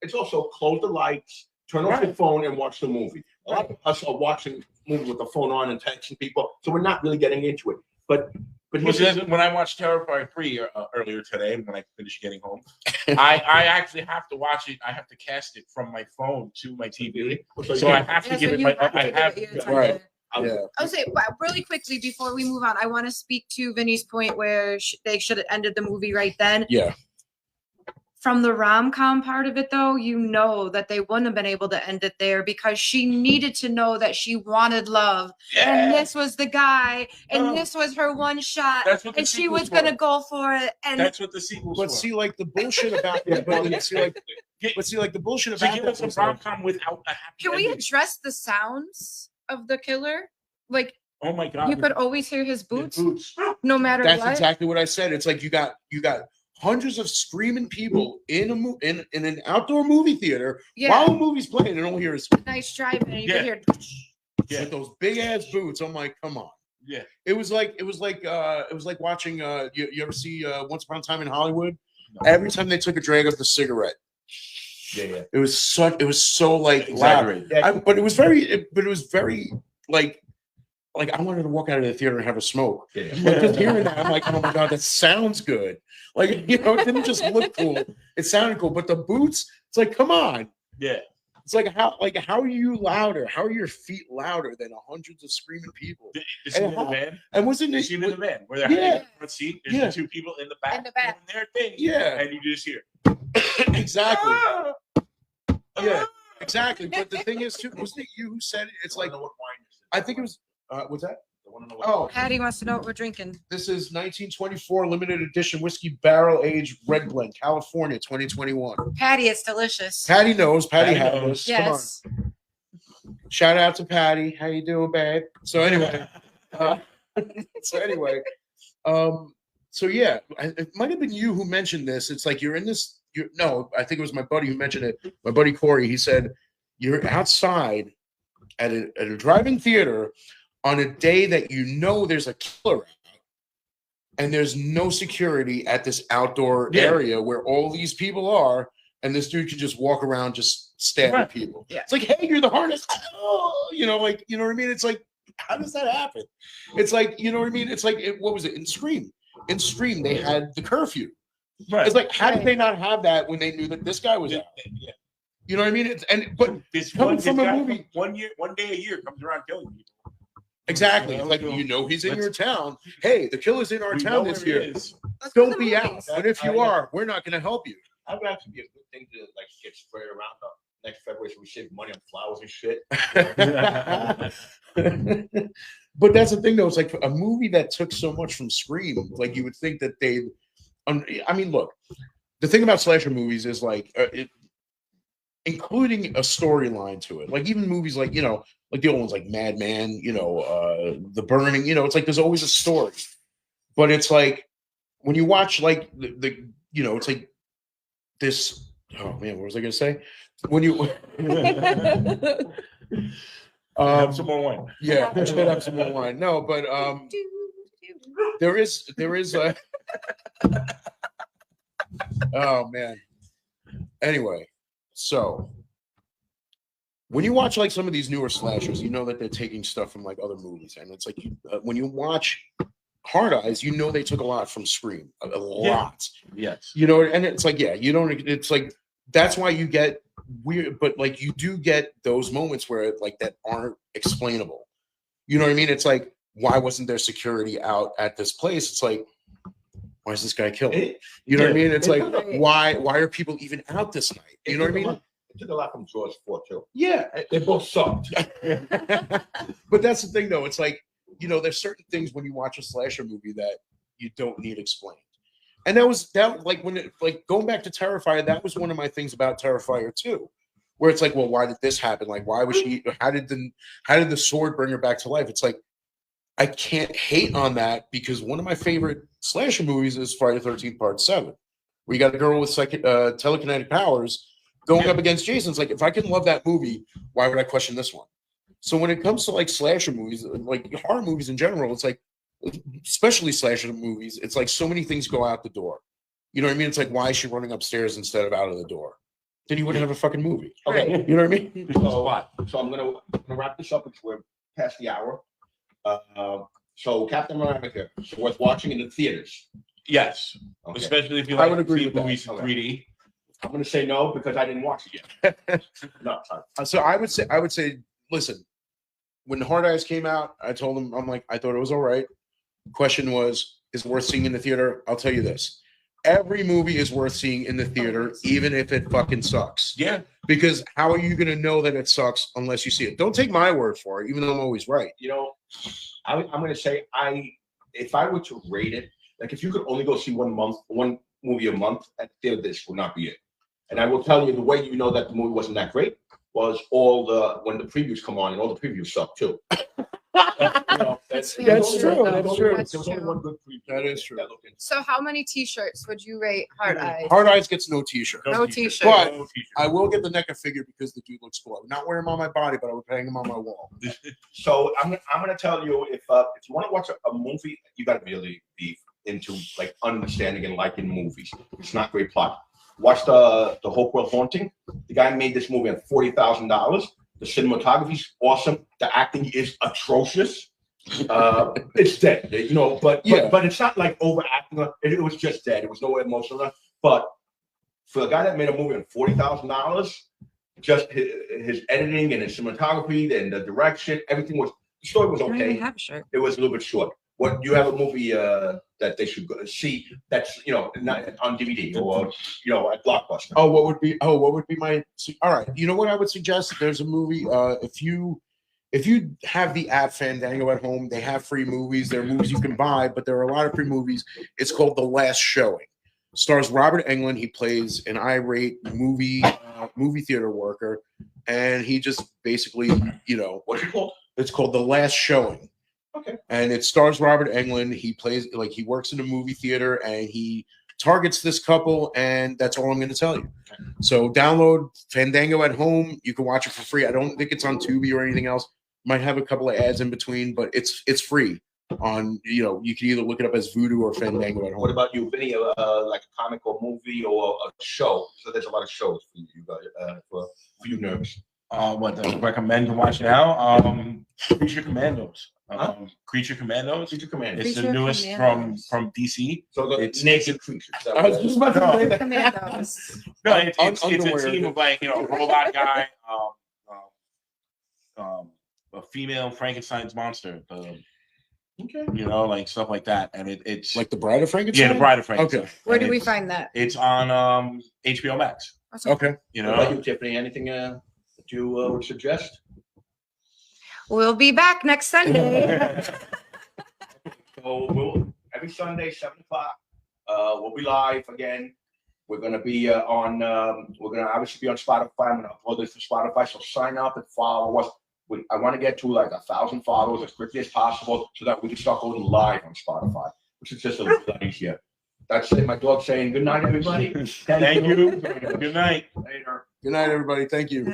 D: It's also close the lights, Turn off
C: Right.
D: your phone and watch the movie. A lot of us are watching movies with the phone on and texting people, so we're not really getting into it. But
C: Well,
D: here's
C: see, when I watched Terrifier 3 earlier today, when I finished getting home, I actually have to watch it. I have to cast it from my phone to my TV. So I have to
B: Yeah,
C: give
B: so
C: it
B: you
C: my.
B: have to
C: I
B: give
C: have
B: it your time.
A: Right.
D: Yeah.
B: I'll say really quickly before we move on, I want to speak to Vinny's point where they should have ended the movie right then.
A: Yeah.
B: From the rom-com part of it, though, you know that they wouldn't have been able to end it there because she needed to know that she wanted love, and this was the guy, and
C: No.
B: this was her one shot,
C: That's what the
B: and she
C: sequel's
B: was gonna
C: for.
B: go for it. And
C: That's what the sequel's
A: But
C: for.
A: see, like the bullshit about like the bullshit
C: So
A: about
C: give
A: that
C: us a
A: was, like,
C: rom-com without a happy
B: can we
C: ending.
B: address the sounds of the killer? Like
C: Oh my god!
B: you could always hear his
C: the
B: boots,
C: boots.
B: no matter
A: that's
B: what.
A: exactly what I said. It's like you got hundreds of screaming people in in an outdoor movie theater
B: Yeah,
A: while the movie's playing, and all you hear is
B: nice driving, and you
C: Yeah.
B: can hear.
C: Yeah.
A: with those big ass boots. I'm like, come on.
C: Yeah.
A: It was like watching you ever see Once Upon a Time in Hollywood?
C: No.
A: Every time they took a drag of the cigarette,
D: Yeah.
A: it was so like loud.
C: Exaggerated.
A: But it was very like I wanted to walk out of the theater and have a smoke.
D: Yeah.
A: Like, just hearing that, I'm like, oh my god, that sounds good. Like, it didn't just look cool; it sounded cool. But the boots, it's like, come on.
C: Yeah.
A: It's like how are you louder? How are your feet louder than hundreds of screaming people?
C: The scene in the van.
A: And wasn't
C: The
A: it?
C: scene in the van where they're
A: Yeah.
C: having the front seat. There's
A: Yeah.
C: the two people in the back.
B: In the back.
C: doing their thing.
A: Yeah,
C: And you just hear.
A: exactly.
C: "Ah,
A: Yeah,
C: ah."
A: exactly. But the thing is, too, wasn't it you who said it? It's like
D: know what wine this is.
A: I think it was. What's that?
D: I want to know what
A: Oh,
B: Patty wants to know what we're drinking.
A: this is 1924 limited edition whiskey barrel aged red blend, California, 2021.
B: Patty, it's delicious.
A: Patty knows. Patty
C: Patty
A: had
C: knows.
A: this. Come on.
B: Yes.
A: Shout out to Patty. How you doing, babe? So anyway, uh, so yeah, it might have been you who mentioned this. It's like you're in this. No, I think it was my buddy who mentioned it. My buddy Corey. He said you're outside at a drive-in theater on a day that you know there's a killer out, and there's no security at this outdoor
C: Yeah.
A: area where all these people are, and this dude can just walk around just stabbing
C: Right.
A: people.
B: Yeah.
A: It's like, hey, you're the hardest. Oh, you know what I mean? It's like, how does that happen? It's like, you know what I mean? It's like, what was it in Scream? In Scream, they had the curfew.
C: Right.
A: It's like, how did
B: Right.
A: they not have that when they knew that this guy was
C: Yeah.
A: out? You know what I mean? But
C: This
A: coming
C: one,
A: from
C: this
A: a
C: guy
A: movie-
C: one day a year comes around killing people.
A: exactly,
C: Yeah,
A: it's like,
C: so
A: you know, he's in
C: let's-
A: your town. Hey, the killer's in our
C: We know
A: town this
C: where he
A: year.
C: is.
B: Let's go to
A: Don't
B: the
A: be out.
B: movies.
A: But if you
D: Yeah.
A: are, we're not going to help you.
D: That would actually be a good thing to like get spread around next February so we save money on flowers and shit.
A: But that's the thing, though. It's like a movie that took so much from Scream. Like you would think that they. I mean, look. The thing about slasher movies is like including a storyline to it. Like even movies like like the old ones like Mad Men. The Burning. It's like there's always a story. But it's like when you watch like the it's like this. Oh man, what was I gonna say? When you.
C: Have some more wine.
A: Yeah, I should have some more wine. No, but there is a oh man. Anyway, so when you watch like some of these newer slashers, you know that they're taking stuff from like other movies, and it's like when you watch Hard Eyes, you know they took a lot from Scream, a lot.
C: Yes.
A: And it's like you don't. It's like that's why you get weird, but like you do get those moments where like that aren't explainable. You know what I mean? It's like, why wasn't there security out at this place? It's like, why is this guy killed? You know what I mean? It's like, why are people even out this night? You know what I mean?
D: It took a lot from George Ford too.
A: Yeah.
D: They both sucked.
A: But that's the thing though. It's like, there's certain things when you watch a slasher movie that you don't need explained. And like when it like going back to Terrifier, that was one of my things about Terrifier 2, where it's like, well, why did this happen? Like, why was she? How did the sword bring her back to life? It's like I can't hate on that because one of my favorite slasher movies is Friday the 13th Part 7, where you got a girl with telekinetic powers going up against Jason. It's like if I can love that movie, why would I question this one? So when it comes to like slasher movies, like horror movies in general, it's like. Especially slasher movies, it's like so many things go out the door. You know what I mean? It's like, why is she running upstairs instead of out of the door? then you wouldn't have a fucking movie.
D: Okay.
A: You know what I mean?
D: So I'm gonna wrap this up. We're past the hour. So Captain America, so worth watching in the theaters.
C: Yes,
D: Okay.
C: especially if you
A: I
C: like
A: would agree
C: see
A: with that.
C: movies in
D: Okay.
C: 3D.
D: I'm gonna say no because I didn't watch it yet. No, sorry.
A: So I would say, listen, when Hard Eyes came out, I told him, I'm like, I thought it was all right. Question was, is it worth seeing in the theater? I'll tell you this. Every movie is worth seeing in the theater, even if it fucking sucks.
C: Yeah,
A: Because how are you going to know that it sucks unless you see it? Don't take my word for it, even though I'm always right.
D: You know, I'm gonna say if I were to rate it, like if you could only go see one movie a month at the theater, this would not be it. And I will tell you the way you know that the movie wasn't that great was when the previews come on, and all the previews suck too. You know,
B: That's
A: true,
D: there
A: that's
D: was
A: true.
D: only one good preview.
A: That is true.
D: looked interesting.
B: So how many t-shirts would you rate Hard Eyes?
A: Hard Eyes gets no t-shirt.
B: No
C: t-shirt.
B: t-shirt.
A: But
C: No t-shirt.
A: I will get the NECA figure because the dude looks cool. I would not wear him on my body, but I would hang him on my wall.
D: So I'm gonna tell you if you want to watch a movie, you got to really be into like understanding and liking movies. It's not great plot. Watch the Hopewell Haunting. The guy made this movie at $40,000. The cinematography's awesome. The acting is atrocious. It's dead, you know, but it's not like overacting. It was just dead. It was no emotional. But for a guy that made a movie at $40,000, just his editing and his cinematography and the direction, everything was. The story was
B: I don't even
D: okay.
B: have a shirt.
D: It was a little bit short. What you have a movie that they should go see that's not on DVD or at Blockbuster.
A: What would be my all right? You know what I would suggest? There's a movie. If you have the app Fandango at home, they have free movies. There are movies you can buy, but there are a lot of free movies. It's called The Last Showing. Stars Robert Englund. He plays an irate movie theater worker, and he just basically,
D: What's it called?
A: it's called The Last Showing.
D: Okay.
A: And it stars Robert Englund. He plays he works in a movie theater and he targets this couple, and that's all I'm going to tell you. So download Fandango at home. You can watch it for free. I don't think it's on Tubi or anything else. Might have a couple of ads in between, but it's free. On you can either look it up as Voodoo or Fandango at
D: What
A: home.
D: about you, Vinny? Like a comic or movie or a show? So there's a lot of shows for you guys, for you nerds.
C: What to recommend to watch now? Creature Commandos. Creature Commandos.
D: Creature Command.
C: It's the
B: Creature
C: newest
B: Commandos.
C: from DC.
D: So the
C: It's-
D: naked creatures.
A: I was just about to say that.
B: Commandos.
C: No, it's a
A: Underwear.
C: team of robot guy, a female Frankenstein's monster,
D: Okay.
C: stuff like that, and it's
A: Like the Bride of Frankenstein.
C: yeah, the Bride of Frankenstein.
A: Okay.
B: Where
C: And
B: do we
C: it's-
B: find that?
C: It's on HBO Max.
A: Okay.
C: You
D: What about
C: know,
D: you, Tiffany? Anything that you would suggest?
B: We'll be back next Sunday.
D: So every Sunday, 7:00. We'll be live again. We're gonna be we're gonna obviously be on Spotify. I'm gonna upload this to Spotify. So sign up and follow us. I want to get to like 1,000 followers as quickly as possible so that we can start going live on Spotify, which is just a little bit easier. That's it. My dog saying good night, everybody.
C: thank you. Good night.
D: Later.
A: Good night, everybody. Thank you.